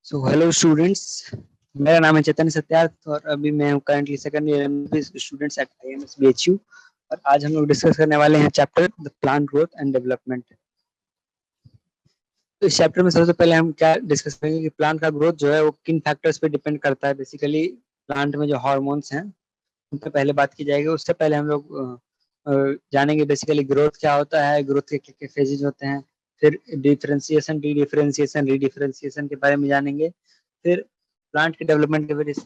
So hello students, मेरा नाम है चैतन्य सत्यार्थ और अभी मैं हूँ currently second year students at IMS BHU। और आज हम लोग डिस्कस करने वाले हैं chapter the plant growth and development. तो इस चैप्टर में सबसे पहले हम क्या डिस्कस करेंगे कि प्लांट का ग्रोथ जो है वो किन फैक्टर्स पे डिपेंड करता है। बेसिकली प्लांट में जो हार्मोन्स हैं उन पे पहले बात की जाएगी। उससे पहले हम लोग जानेंगे बेसिकली ग्रोथ क्या होता है, ग्रोथ के क्या क्या फेजेज होते हैं। फिर डिफरेंशिएशन, डी डिफरेंशिएशन, रीडिफरेंशिएशन के बारे में जानेंगे। फिर प्लांट के डेवलपमेंट के वेरियस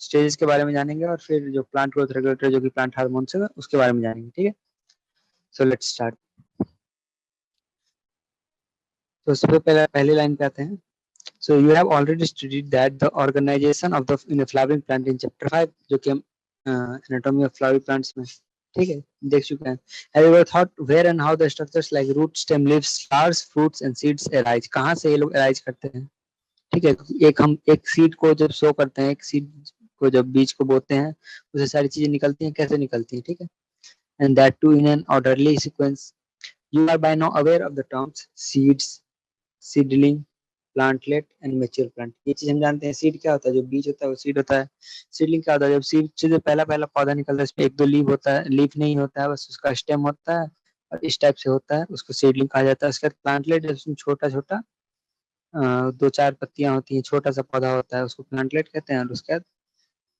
स्टेजेस के बारे में जानेंगे और फिर जो प्लांट ग्रोथ रेगुलेटर जो कि प्लांट हार्मोन्स है उसके बारे में जानेंगे। ठीक है, सो लेट्स स्टार्ट। तो सबसे पहले पहली लाइन पे आते हैं। So you have already studied that the organization of the in a flowering plant in chapter 5 जो कि हम anatomy of flowering plants में ठीक है देख चुके हैं। Have you ever thought where and how the structures like root, stem, leaves, flowers, fruits and seeds arise? कहाँ से ये लोग arise करते हैं? ठीक है, हम एक सीड को जब सो करते हैं, एक सीड को जब बीज को बोते हैं, उससे सारी चीजें निकलती हैं। कैसे निकलती हैं? ठीक है, and that too in an orderly sequence. You are by now aware of the terms seeds, seedling, plantlet and mature plant. ये चीज हम जानते हैं। सीड क्या होता है? जो बीज होता है वो सीड होता है। सीडलिंग क्या होता है? जब सीड से जो पहला पहला पौधा निकलता है उसमें एक दो लीफ होता है, लीफ नहीं होता है, बस उसका स्टेम होता है और इस टाइप से होता है, उसको सीडलिंग कहा जाता है। उसके बाद प्लांटलेट, जब उसमें छोटा छोटा दो चार पत्तियां होती हैं, छोटा सा पौधा होता है, उसको प्लांटलेट कहते हैं। और उसके बाद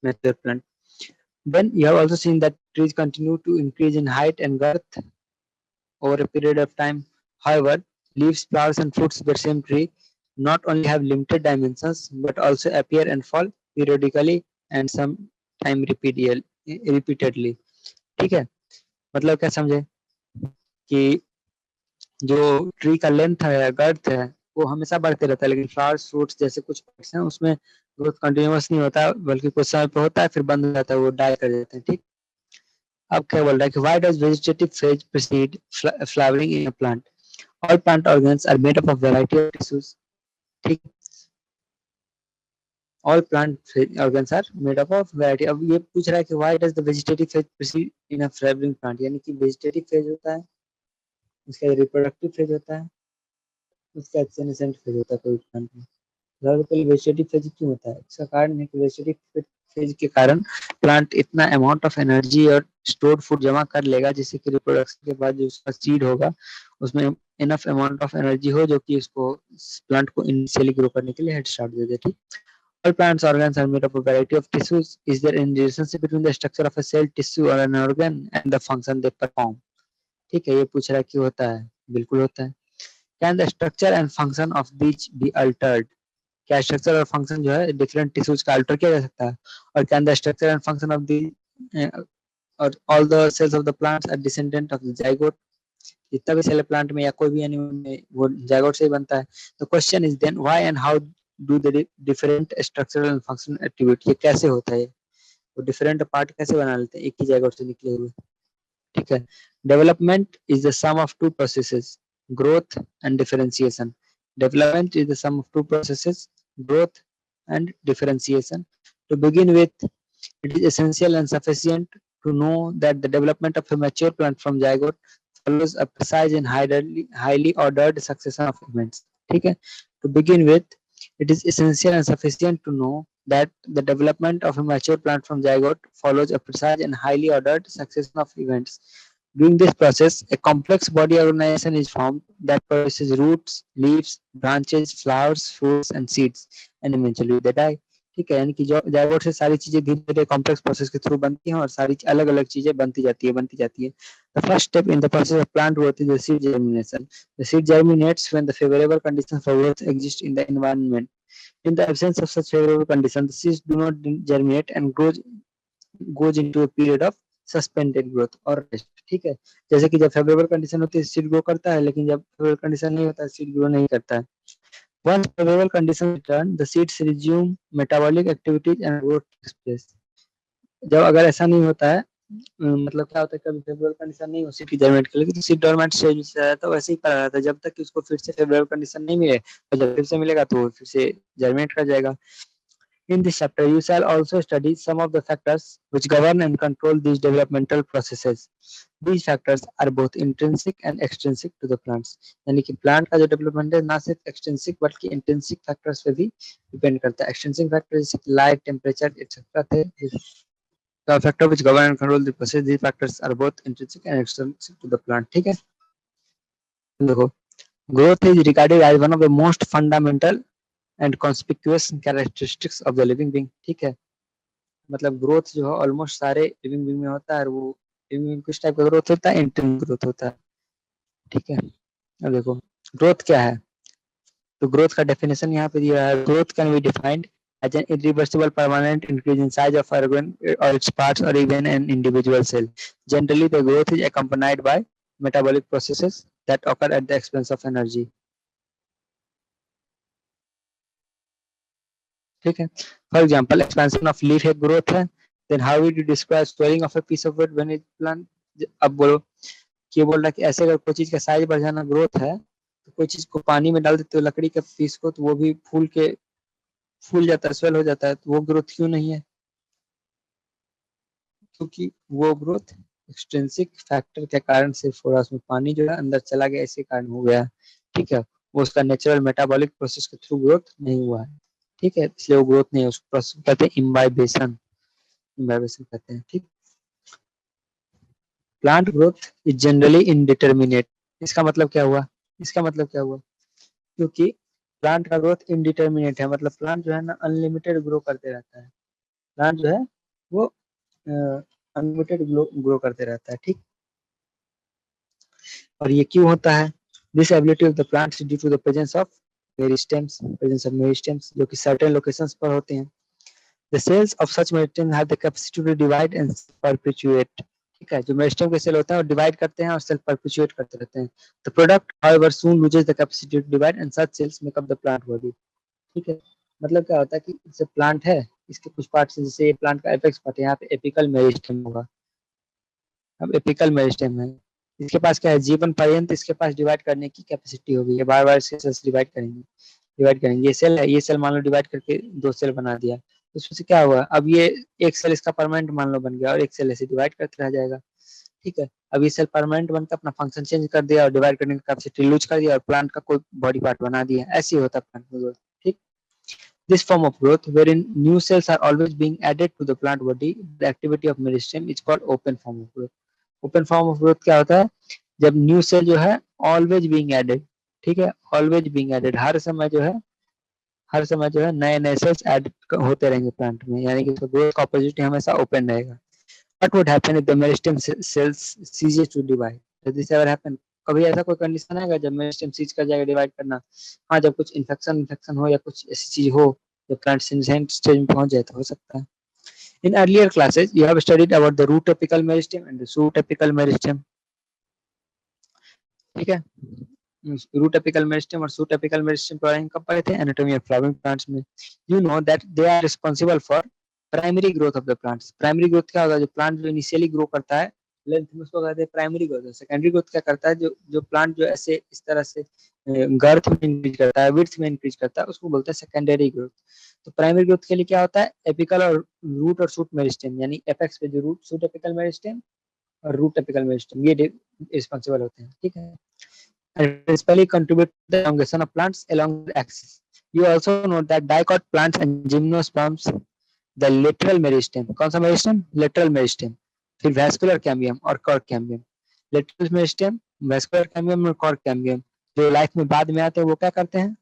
mature plant. Then you have also seen that trees continue to increase in height and girth over a period of time. However, leaves, flowers, and fruits of the same tree not only have limited dimensions but also appear and fall periodically and sometime repeatedly. ठीक है, मतलब क्या समझे कि जो tree का length है, गर्थ है, वो हमेशा बढ़ते रहता है, लेकिन फ्लावर्स फ्रूट्स जैसे कुछ पेड़्स हैं उसमें ग्रोथ कंटिन्यूअस नहीं होता, बल्कि कुछ समय पे होता है फिर बंद हो जाता है, वो डाई कर देते हैं। ठीक, अब क्या बोल रहा है कि why does vegetative phase precede flowering in a plant? All plant organs are made up of variety of tissues. ठीक, all plant organs are made up of variety। अब ये पूछ रहा है कि why does the vegetative phase precede in a flowering plant? यानी कि vegetative phase होता है, उसका रिप्रोडक्टिव फेज होता है, उसका एक्सेनेसेंट फेज होता है कोई प्लांट में। सबसे पहले वेजिटेटिव फेज क्यों होता है? इसका कारण है कि वेजिटेटिव फेज के कारण प्लांट इतना अमाउंट ऑफ एनर्जी और स्टोर्ड फूड जमा कर लेगा जिससे कि रिप्रोडक्शन के बाद जो उसका सीड होगा उसमें इनफ अमाउंट ऑफ एनर्जी हो जो कि उसको प्लांट को इनिशियली ग्रो करने के लिए हेड स्टार्ट दे दे। ठीक, all plants organs are made up of a variety of tissues. Is there any relationship between the structure of a cell, tissue or an organ and the function they perform? ठीक है, ये पूछ रहा है कि होता है, बिल्कुल होता है। Can the structure and function of these be altered? क्या स्ट्रक्चर और फंक्शन जो है डिफरेंट टिश्यूज का अल्टर किया जा सकता है? और can the structure and function of the और all the cells of the plants are descendant of the zygote. जितना भी सेल प्लांट में या कोई भी एनिमल में वो जाइगोट से ही बनता है। तो question is then why and how do the different structural and functional attribute, ये कैसे होता है? वो डिफरेंट पार्ट कैसे बना लेते हैं एक ही जाइगोट से निकले हुए? ठीक है, development is the sum of two processes, growth and differentiation. Development is the sum of two processes, growth and differentiation. To begin with, it is essential and sufficient to know that the development of a mature plant from zygote follows a precise and highly ordered succession of events. ठीक है, to begin with, it is essential and sufficient to know that the development of a mature plant from zygote follows a precise and highly ordered succession of events. During this process, a complex body organization is formed that produces roots, leaves, branches, flowers, fruits, and seeds, and eventually they die. ठीक है, यानी कि जो zygote से सारी चीजें धीरे धीरे कॉम्प्लेक्स प्रोसेस के थ्रू बनती हैं और सारी अलग अलग चीजें बनती जाती है। The first step in the process of plant growth is the seed germination. The seed germinates when the favorable conditions for growth exist in the environment. In the absence of such favorable conditions, the seeds do not germinate and goes into a period of suspended growth और rest. ठीक है, जैसे कि जब favourable condition होती है seed grow करता है, लेकिन जब फेवरेबल कंडीशन नहीं होता है सीड ग्रो नहीं करता है। Once favorable conditions return, the seeds resume metabolic activities and growth takes place. जब अगर ऐसा नहीं होता है, मतलब क्या होता है, कभी फेवरेबल कंडीशन नहीं हो सीड की जर्मिनेट के लिए तो सीड डोरमेंट स्टेज में रहता है, तो वैसे ही पड़ा रहता है जब तक कि उसको फिर से फेवरेबल कंडीशन नहीं मिले, और जब फिर से मिलेगा तो फिर से जर्मिनेट कर जाएगा। In this chapter, you shall also study some of the factors which govern and control these developmental processes. These factors are both intrinsic and extrinsic to the plants. यानी कि प्लांट का जो डेवलपमेंट है ना सिर्फ extrinsic बल्कि intrinsic factors पे भी डिपेंड करता है. एक्सटेंसिक फैक्टर जैसे लाइट, टेम्परेचर एक्सेट्रा थे. The factor which govern and control the process, these factors are both intrinsic and extrinsic to the plant. ठीक है. देखो, growth is regarded as one of the most fundamental and conspicuous characteristics of the living being. ठीक है. मतलब growth जो है almost सारे living being में होता है और वो लिविंग बीइंग किस टाइप का ग्रोथ होता है, इंटरनल ग्रोथ होता है. ठीक है. अब देखो ग्रोथ क्या है, तो ग्रोथ का डेफिनेशन यहाँ पे दिया है. Growth can be defined as an irreversible permanent increase in size of organ or its parts or even an individual cell. Generally, the growth is accompanied by metabolic processes that occur at the expense of energy. ठीक है. For example, expansion of leaf एक growth है. Then how would you describe swelling of a piece of wood when it plant? अब बोलो कि बोल रहा है कि ऐसे अगर कोई चीज का साइज बढ़ जाना ग्रोथ है, तो कोई चीज को पानी में डाल देते हो लकड़ी के पीस को, तो वो भी फूल जाता है, स्वेल हो जाता है. तो वो ग्रोथ क्यों नहीं है? क्योंकि वो ग्रोथ एक्सट्रिंसिक फैक्टर के कारण से थोड़ा उसमें पानी जो है अंदर चला गया, इसी कारण हो गया. ठीक है. वो उसका नेचुरल मेटाबॉलिक प्रोसेस के थ्रू ग्रोथ नहीं हुआ है. ठीक है. इसलिए वो ग्रोथ नहीं है, उसको प्रोसेस कहते हैं इम्बाइबेशन. इम्बाइबेशन कहते हैं. ठीक. Plant growth is generally indeterminate. इसका मतलब क्या हुआ? इसका मतलब क्या हुआ? क्योंकि प्लांट का ग्रोथ इनडिटर्मिनेट है, मतलब प्लांट जो है ना अनलिमिटेड ग्रो करते रहता है. प्लांट जो है वो अनलिमिटेड ग्रो करते रहता है. ठीक. और ये क्यों होता है? This ability of the plants due to the presence of meristems जो कि सर्टेन लोकेशंस पर होते हैं. The cells of such meristems have the capacity to divide and perpetuate. ठीक है. जो मेरिस्टेम के सेल होते हैं वो डिवाइड करते हैं और सेल परपेचुएट करते रहते हैं. The product however soon loses the capacity to divide and such cells make up the plant body. ठीक है. मतलब क्या होता है कि जैसे प्लांट है, इसके कुछ पार्ट्स जैसे ये प्लांट का एपेक्स पार्ट है, यहाँ पे एपिकल मेरिस्टेम होगा. अब एपिकल मेरिस्टेम है, इसके पास क्या है, जीवन पर्यंत इसके पास डिवाइड करने की कैपेसिटी होगी. ये बार बार सेल्स डिवाइड करेंगे. ये सेल है, ये सेल मान लो डिवाइड करके दो सेल बना दिया, तो उसमें से क्या हुआ, अब ये एक सेल इसका परमानेंट मान लो बन गया और एक सेल ऐसे डिवाइड करते रह जाएगा. ठीक है. अब ये सेल परमानेंट बनकर अपना फंक्शन चेंज कर दिया और डिवाइड करने की कैपेसिटी लूज कर दिया और प्लांट का कोई बॉडी पार्ट बना दिया. ऐसे ही होता है प्लांट में ग्रोथ. ठीक. This form of growth, wherein new cells are always being added to the plant body, the activity of meristem is called open form of growth. Open form of growth क्या होता है? जब new cell जो है always being added. ठीक है. Always being added, हर समय जो है नए नए सेल्स ऐड होते रहेंगे प्लांट में, यानी कि उसका ग्रोथ का ऑपोजिट हमेशा ओपन रहेगा. What would happen if the meristem cells cease to divide? Does this ever happen? कभी ऐसा कोई कंडीशन आएगा जब मेरिस्टेम सीज कर जाएगा डिवाइड करना? हाँ, जब कुछ इन्फेक्शन हो या कुछ ऐसी चीज हो, जब प्लांट सेंसेंट स्टेज में पहुंच जाए तो हो सकता है. In earlier classes, you have studied about the root apical meristem and the shoot apical meristem. ठीक है. रूट एपिकल मेरिस्टेम और शूट एपिकल मेरिस्टेम के बारे में कब पढ़े थे? एनाटॉमी ऑफ फ्लावरिंग प्लांट्स में. You know that they are responsible for primary growth of the plants. Primary growth क्या होगा? जो प्लांट जो इनिशियली ग्रो करता है लेंथ में, उसको कहते हैं प्राइमरी ग्रोथ. सेकेंडरी ग्रोथ क्या करता है? जो जो प्लांट जो ऐसे इस तरह से गर्थ में इंक्रीज करता है, विड्थ में इंक्रीज करता है, उसको बोलते हैं सेकेंडरी ग्रोथ. तो प्राइमरी ग्रोथ के लिए क्या होता है? एपिकल और रूट और शूट मेरिस्टेम, यानी एपेक्स पे जो रूट शूट एपिकल मेरिस्टेम और रूट एपिकल मेरिस्टेम, ये रिस्पांसिबल होते हैं. ठीक है. And principally contribute to the elongation of plants along the axis. You also know that dicot plants and gymnosperms, the lateral meristem. कौन सा मेरिस्टेम? Lateral meristem. फिर vascular cambium और cork cambium. Lateral meristem, vascular cambium और cork cambium जो life में बाद में आते हैं वो क्या करते हैं?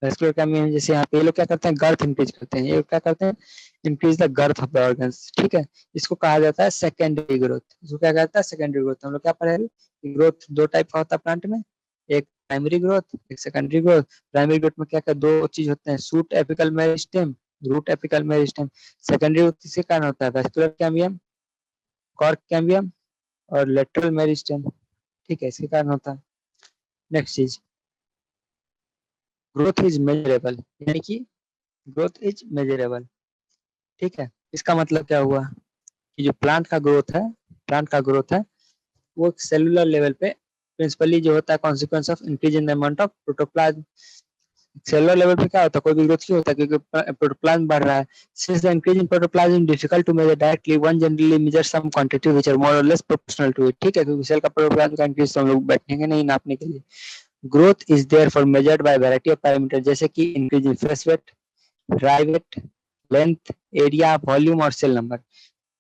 वैस्कुलर कैम्बियम जैसे यहाँ पे ये लोग क्या करते हैं? गर्थ इंक्रीज करते हैं. ये क्या करते हैं? Increase the girth of the organs. ठीक है. इसको कहा जाता है सेकेंडरी ग्रोथ. इसको क्या कहता है? Secondary growth. हम लोग क्या पढ़े? ग्रोथ दो टाइप का होता है प्लांट में, एक प्राइमरी ग्रोथ, एक सेकेंडरी ग्रोथ. प्राइमरी ग्रोथ में क्या क्या दो चीज होते हैं? Shoot apical meristem, root apical meristem. Secondary growth इसके कारण होता है वैस्कुलर कैम्बियम, कॉर्क कैम्बियम और लेटरल मेरिस्टेम. ठीक है. इसके कारण होता है. नेक्स्ट चीज, ग्रोथ इज मेजरेबल, यानी कि ग्रोथ इज मेजरेबल. ठीक है. इसका मतलब क्या हुआ कि जो प्लांट का ग्रोथ है वो सेलुलर लेवल पे प्रिंसिपली जो होता है consequence of increase in the amount of protoplasm. Cellular level पे क्या होता है, कोई भी ग्रोथ क्यों होता है, क्योंकि प्रोटोप्लाज्म बढ़ रहा है। Since the increase in protoplasm difficult to measure directly, one generally measure some quantity which are more or less proportional to it. ठीक है, क्योंकि सेल का प्रोटोप्लाज्म का इंक्रीज तो हम लोग बैठेंगे नहीं नापने के लिए। Growth is therefore measured by variety of parameter, जैसे कि increase in fresh weight, dry weight, length, area, volume और सेल नंबर।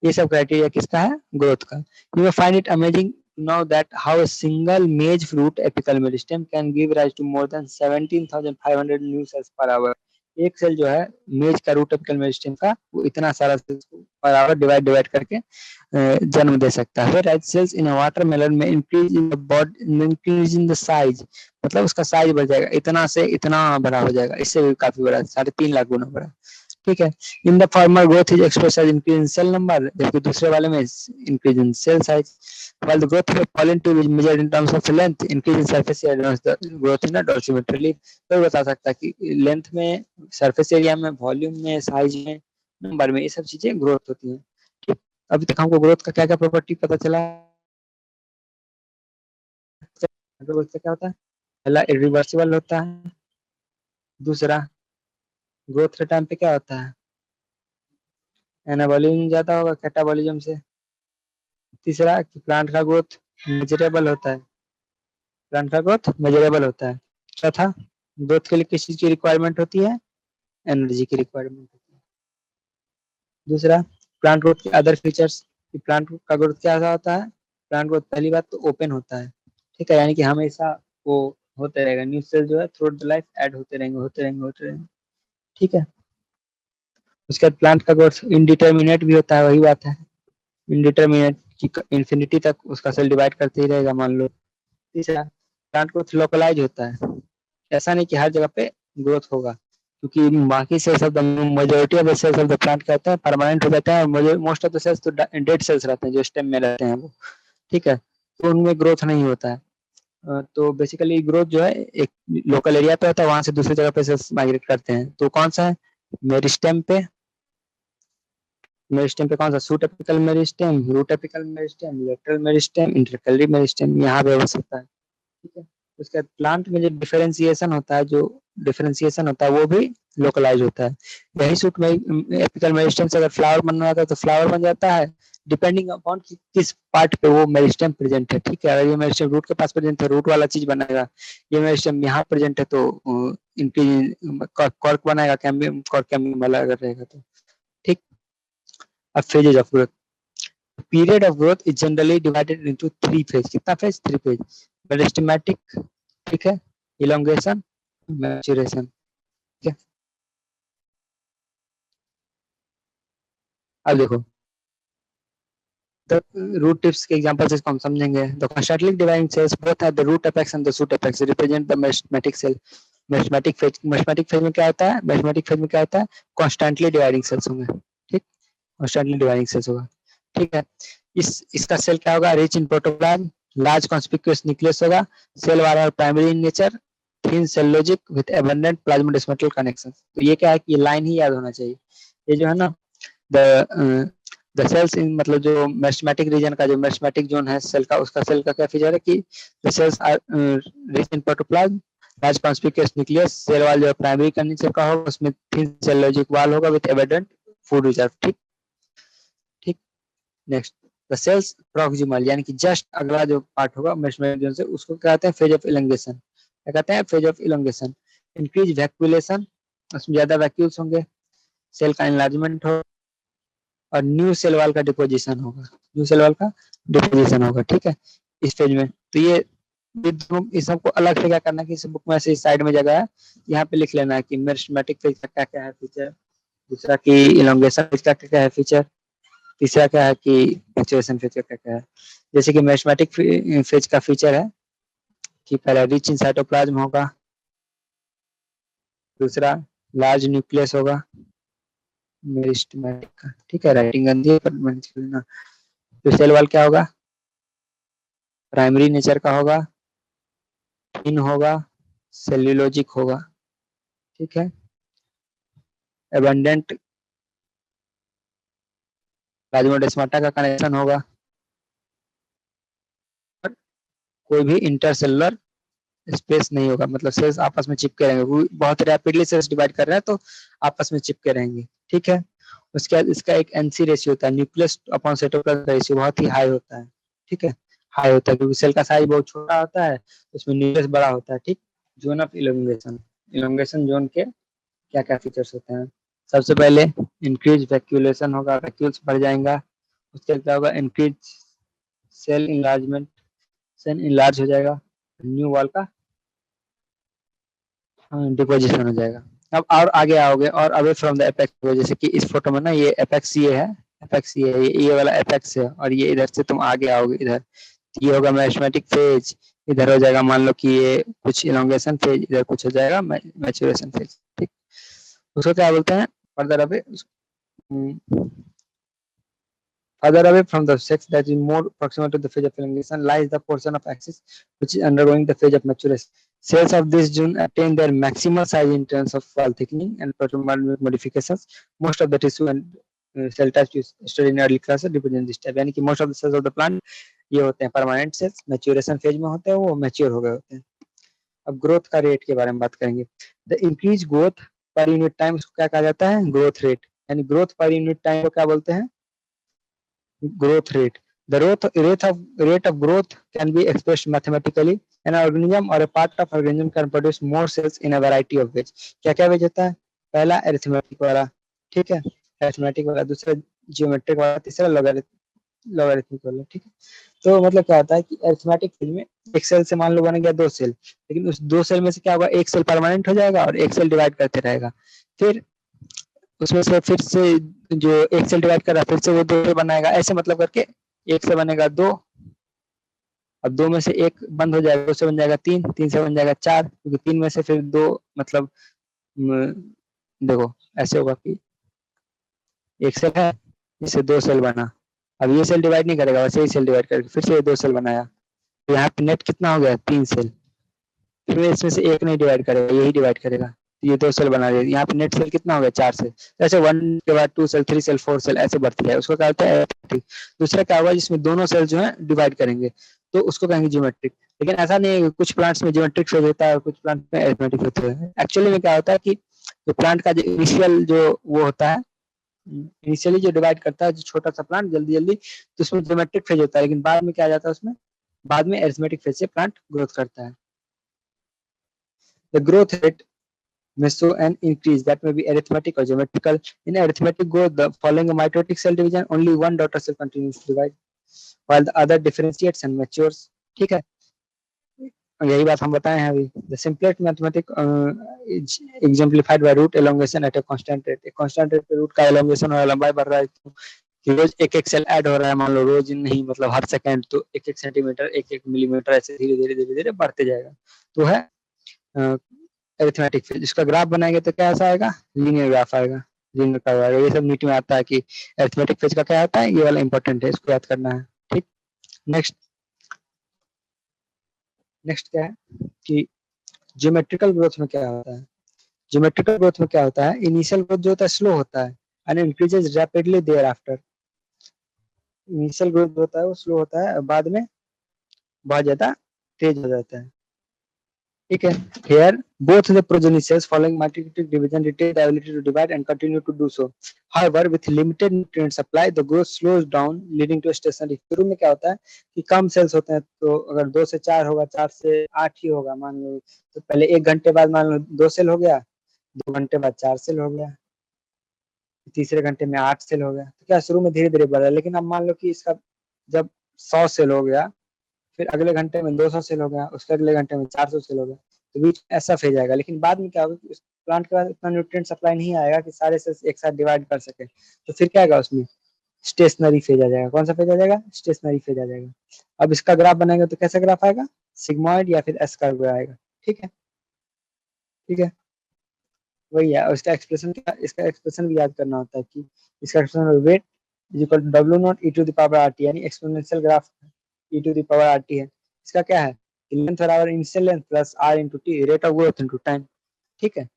ये सब क्राइटेरिया किसका है, ग्रोथ का। You will find it amazing now that how a single maize fruit apical meristem can give rise to more than 17,500 new cells per hour। एक cell जो है मेज का रूट एपिकल मेरिस्टेम का, वो इतना सारा sales per hour divide divide करके जन्म दे सकता है। राइट सेल्स इन वाटरमेलन में increase in the body, increase in the size, मतलब उसका साइज बढ़ जाएगा, इतना से इतना बड़ा हो जाएगा, इससे भी काफी बड़ा, 3.5 लाख गुना बड़ा। ठीक है। In the former growth is express as increase in cell number, जबकि दूसरे वाले में increase in cell size. while the growth of pollen tube is measured in terms of length, increase in surface area denotes the growth in a dosimetry। तो बता सकता है कि length में, सरफेस एरिया में, वॉल्यूम में, साइज में, number में, ये सब चीजें ग्रोथ होती हैं। ठीक, अभी तक हमको ग्रोथ का क्या क्या प्रॉपर्टी पता चला। ग्रोथ का क्या होता है, पहला इरिवर्सिबल होता है, दूसरा ग्रोथ के टाइम पे क्या होता है, एनाबॉलिज्म ज्यादा होगा कैटाबॉलिज्म से, तीसरा कि प्लांट का ग्रोथ मेजरेबल होता है, प्लांट का ग्रोथ मेजरेबल होता है, चौथा ग्रोथ के लिए किस चीज की रिक्वायरमेंट होती है, एनर्जी की रिक्वायरमेंट होती है। दूसरा प्लांट ग्रोथ के अदर फीचर्स, कि प्लांट का ग्रोथ क्या होता है, प्लांट ग्रोथ पहली बात तो ओपन होता है। ठीक है, यानी कि हमेशा वो होते रहेगा, न्यू सेल जो है थ्रू द लाइफ ऐड होते रहेंगे होते रहेंगे होते रहेंगे। ठीक है। उसके बाद प्लांट का ग्रोथ इनडिटर्मिनेट भी होता है, वही बात है, इनडिटर्मिनेट की इंफिनिटी तक उसका सेल डिवाइड करते ही रहेगा मान लो। तीसरा प्लांट ग्रोथ लोकलाइज होता है, ऐसा नहीं कि हर जगह पे ग्रोथ होगा, क्योंकि बाकी cells of the majority of the cells of the plant क्या होते हैं, परमानेंट हो जाते हैं, और मोस्ट ऑफ द सेल्स तो डेड सेल्स रहते हैं जो स्टेम में रहते हैं वो। ठीक है, तो उनमें ग्रोथ नहीं होता है। तो बेसिकली ग्रोथ जो है एक लोकल एरिया पे होता है, वहां से दूसरी जगह पे सेल्स माइग्रेट करते हैं। तो कौन सा है, मेरिस्टेम पे, मेरिस्टेम पे कौन सा, shoot apical meristem, root apical meristem, lateral meristem, intercalary meristem, यहाँ पे हो सकता है। ठीक है। उसके बाद प्लांट में जो डिफरेंशिएशन होता है, जो डिफरेंशिएशन होता है वो भी लोकलाइज होता है। यही सूट में एपिकल मेरिस्टेम से अगर फ्लावर बनना होता है तो फ्लावर बन जाता है, डिपेंडिंग अपॉन कि किस पार्ट पे वो मेरिस्टेम प्रेजेंट है। ठीक है, अगर ये मेरिस्टेम रूट के पास प्रेजेंट है, रूट वाला चीज बनेगा, ये मेरिस्टेम यहाँ प्रेजेंट है तो इनकी कॉर्क बनाएगा, कैम्बियम कॉर्क कैम्बियम वाला अगर रहेगा तो। ठीक। अब phases of growth, period of growth is generally divided into three phase, कितना phase, three phase, मेरिस्टेमेटिक, ठीक है, elongation, maturation। ठीक है, अब देखो the root tips के examples इसको हम समझेंगे। The constantly dividing cells both at the root apex and the shoot apex represent the meristematic cell। Meristematic phase में क्या होता है, मेरिस्टेमेटिक फेज में क्या होता है, कॉन्स्टेंटली डिवाइडिंग सेल्स होंगे। ठीक, कॉन्स्टेंटली डिवाइडिंग सेल्स होगा। ठीक है, इसका सेल क्या होगा, rich in protoplasm, large conspicuous nucleus होगा, सेल वाल और primary in nature, thin cell logic with abundant plasmodesmatal connection. तो ये क्या है कि ये लाइन ही याद होना चाहिए। ये जो है ना, द सेल्स इन, मतलब जो मेरिस्टेमेटिक रीजन का, जो मेरिस्टेमेटिक जोन है सेल का, उसका सेल का क्या फीचर है कि the cells are rich in protoplasm, large conspicuous nucleus, cell wall जो प्राइमरी का नेचर का होगा, उसमें थिन सेल लॉजिक वाल होगा विद एबंडेंट फूड रिजर्व। ठीक। ठीक। नेक्स्ट, द सेल्स प्रॉक्सिमल, यानी कि जस्ट अगला जो पार्ट होगा मेरिस्टेमेटिक जोन से, उसको क्या कहते हैं, फेज ऑफ इलोंगेशन। क्या कहते हैं, फेज ऑफ इलोंगेशन। इंक्रीज वैक्यूलेशन, उसमें ज्यादा वैक्यूल्स होंगे, सेल का एनलार्जमेंट हो, और न्यू सेल वाल का डिपोजिशन होगा, न्यू सेल वाल का डिपोजिशन होगा। ठीक है, इस फेज में। तो ये दोनों, इस सबको अलग से क्या करना है कि इस बुक में से साइड में जगह है, यहाँ पे लिख लेना है कि मेरिस्टेमेटिक फेज का क्या क्या है फीचर, दूसरा कि इलोंगेशन फेज का क्या क्या है फीचर, तीसरा क्या है कि मैच्योरेशन फेज का क्या क्या है। जैसे कि मेरिस्टेमेटिक फेज का फीचर है कि पहला रिच इन साइटोप्लाज्म होगा, दूसरा लार्ज न्यूक्लियस होगा मेरिस्टेमेटिक का। ठीक है, राइटिंग गंदी है पर मैनेज कर लेना। तो सेल वाल क्या होगा, प्राइमरी नेचर का होगा, थिन होगा, सेल्यूलोजिक होगा। ठीक है, एबंडेंट प्लाज्मोडेस्माटा का कनेक्शन होगा, कोई भी इंटरसेलुलर स्पेस नहीं होगा, मतलब सेल्स आपस में चिपके रहेंगे, वो बहुत रैपिडली सेल्स डिवाइड कर रहे हैं तो आपस में चिपके रहेंगे, ठीक है। उसके बाद इसका एक एनसी रेशियो होता है, न्यूक्लियस अपॉन साइटोप्लाज्म रेशियो, बहुत ही हाई होता है, ठीक है, हाई होता है क्योंकि सेल का साइज बहुत छोटा होता है, उसमें न्यूक्लियस बड़ा होता है, ठीक। Zone of elongation, elongation zone के क्या क्या फीचर्स होते हैं, सबसे पहले इंक्रीज वैक्यूलेशन होगा, वैक्यूल्स बढ़ जाएगा, उसके बाद क्या होगा, increase cell enlargement, cell enlarge हो जाएगा, न्यू वॉल का डिपोजिशन हो जाएगा। अब और आगे आओगे और अवे फ्रॉम द एपेक्स, जैसे कि इस फोटो में ना ये एपेक्स ये है, एपेक्स ये है, ये वाला एपेक्स है, और ये इधर से तुम आगे आओगे इधर, तो ये होगा मैथमेटिक फेज, इधर हो जाएगा मान लो कि ये कुछ इलोंगेशन फेज, इधर कुछ हो जाएगा मैच्योरेशन फेज, ठीक। उसको क्या बोलते हैं, further away, further away from the sex that is more proximal to the phase of elongation lies the portion of axis which is undergoing the phase of maturation. Cells of this zone attain their maximal size in terms of wall thickening and proteomic modifications. Most of the tissue and cell types you studied in early classes represent this type. यानी कि most of the cells of the plant ये होते हैं permanent cells, maturation phase में होते हैं, वो mature हो गए होते हैं। अब ग्रोथ का रेट के बारे में बात करेंगे। The increase growth per unit time, उसको क्या कहा जाता है, ग्रोथ रेट, यानी ग्रोथ पर यूनिट टाइम को क्या बोलते हैं, growth rate. The rate of growth can be expressed mathematically. An organism or a part of organism can produce more cells in a variety of ways. क्या क्या veg होता है, पहला arithmetic वाला, ठीक है, अरिथमेटिक वाला, दूसरा जियोमेट्रिक वाला, तीसरा लॉगरिथमिक वाला, ठीक है। तो मतलब क्या होता है कि अरिथमेटिक फेज में एक सेल से मान लो बन गया 2 सेल, लेकिन उस 2 सेल में से क्या होगा, एक सेल परमानेंट हो जाएगा और एक सेल डिवाइड करते रहेगा, फिर उसमें से फिर से जो एक सेल डिवाइड कर रहा है फिर से वो 2 से बनाएगा, ऐसे मतलब करके एक से बनेगा 2, अब 2 में से एक बंद हो जाएगा, 2 से बन जाएगा 3, 3 से बन जाएगा 4, क्योंकि 3 में से फिर 2 मतलब देखो ऐसे होगा कि एक सेल है, इससे 2 सेल बना, अब ये सेल डिवाइड नहीं करेगा, वैसे ही सेल डिवाइड करके फिर से ये 2 सेल बनाया, तो यहाँ पे नेट कितना हो गया, 3 सेल, फिर इसमें से एक नहीं डिवाइड करेगा, यही डिवाइड करेगा, ये 2 सेल बना दिया, यहाँ पे नेट सेल कितना हो गया, 4 सेल, ऐसे 1 के बाद 2 सेल, 3 सेल, 4 सेल ऐसे बढ़ती है, उसको क्या होता है एरिथमेटिक। दूसरा क्या होगा, जिसमें दोनों सेल जो है डिवाइड करेंगे, तो उसको कहेंगे ज्योमेट्रिक। लेकिन ऐसा नहीं है, कुछ प्लांट्स में ज्योमेट्रिक फेज होता है और कुछ प्लांट में एरिथमेटिक होता है। एक्चुअली में क्या होता है कि जो प्लांट का जो इनिशियल जो वो होता है, इनिशियली जो डिवाइड करता है जो छोटा सा प्लांट जल्दी जल्दी, तो उसमें ज्योमेट्रिक फेज होता है, लेकिन बाद में क्या आ जाता है उसमें, बाद में एरिथमेटिक फेज से प्लांट ग्रोथ करता है। The growth rate may show an increase that may be arithmetic or geometrical. In arithmetic growth, the following a mitotic cell division, only one daughter cell continues to divide, while the other differentiates and matures. ठीक है, यही बात हम बताए हैं अभी। The simplest mathematic is exemplified by root elongation at a constant rate. एक constant rate पे root का elongation और लंबाई बढ़ रहा है, कि रोज एक एक सेल ऐड हो रहा है, मान लो रोज नहीं मतलब हर सेकंड, तो एक एक सेंटीमीटर, एक एक मिलीमीटर ऐसे धीरे धीरे धीरे धीरे बढ़ते जाएगा, तो है अरिथमेटिक फेज। इसका ग्राफ बनाएंगे तो क्या ऐसा आएगा, लीनियर ग्राफ आएगा, लीनियर कर्व आएगा। ये सब नीट में आता है कि अरिथमेटिक फेज का क्या होता है, ये वाला इंपॉर्टेंट है, इसको याद करना है, ठीक। नेक्स्ट नेक्स्ट क्या है कि ज्योमेट्रिकल ग्रोथ में क्या होता है। ज्योमेट्रिकल ग्रोथ में क्या होता है, इनिशियल ग्रोथ जो होता है स्लो होता है and increases rapidly thereafter. Initial growth होता है वो स्लो होता है, बाद में बहुत ज्यादा तेज हो जाता है, ठीक है। Here, both the progeny cells following mitotic division retain the ability to divide and continue to do so. However, with limited nutrient supply, the growth slows down, leading to stationary. शुरू में क्या होता है कि कम सेल्स होते हैं, तो अगर 2 से 4 होगा, 4 से 8 ही होगा मान लो, तो पहले 1 घंटे बाद मान लो 2 सेल हो गया, 2 घंटे बाद 4 सेल हो गया, तीसरे घंटे में 8 सेल हो गया, तो क्या शुरू में धीरे धीरे बढ़ रहा है। लेकिन अब मान लो कि इसका जब 100 सेल हो गया, फिर अगले घंटे में 200 सेल हो गया, उसके अगले घंटे में 400 सेल हो गया, तो बीच ऐसा फेज आएगा। लेकिन बाद में क्या होगा कि उस प्लांट के बाद इतना न्यूट्रिएंट सप्लाई नहीं आएगा कि सारे सेल्स एक साथ डिवाइड कर सके, तो फिर क्या आएगा उसमें, स्टेशनरी फेज आ जाएगा। कौन सा फेज आ जाएगा, स्टेशनरी फेज आ जाएगा। अब इसका ग्राफ बनाएंगे तो कैसा ग्राफ आएगा, सिग्मॉइड या फिर एस कर्व आएगा, ठीक है, ठीक है, वही है। और इसका एक्सप्रेशन क्या, इसका एक्सप्रेशन भी याद करना होता है कि इसका expression weight is equal to W not E to the power are T, यानी exponential graph E to the power are T है। इसका क्या है, लेंथ और our initial length plus R into T, rate of growth into time, ठीक है।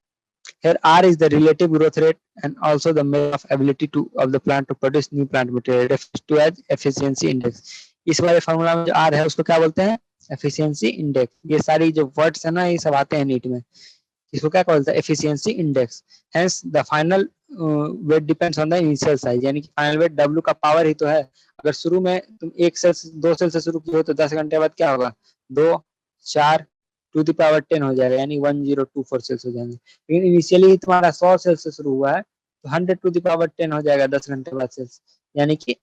Here R is the relative growth rate and also the measure of ability to of the plant to produce new plant material, refers to as efficiency index. इस वाले formula में जो R है उसको क्या बोलते हैं, एफिशिएंसी इंडेक्स, ये सारी जो वर्ड्स है ना ये सब आते हैं नीट में, इसको क्या बोलते हैं, efficiency index. Hence the final wait depends on the initial size, यानी कि फाइनल वेट W का पावर ही तो है। अगर शुरू में तुम 1 सेल 2 सेल से शुरू किए हो तो 10 घंटे बाद क्या होगा, 2 4 टू द पावर 10 हो जाएगा, यानी 1024 सेल्स हो जाएंगे। लेकिन इनिशियली तुम्हारा 100 सेल से शुरू हुआ है तो 100 टू द पावर 10 हो जाएगा 10 घंटे बाद सेल्स, यानी कि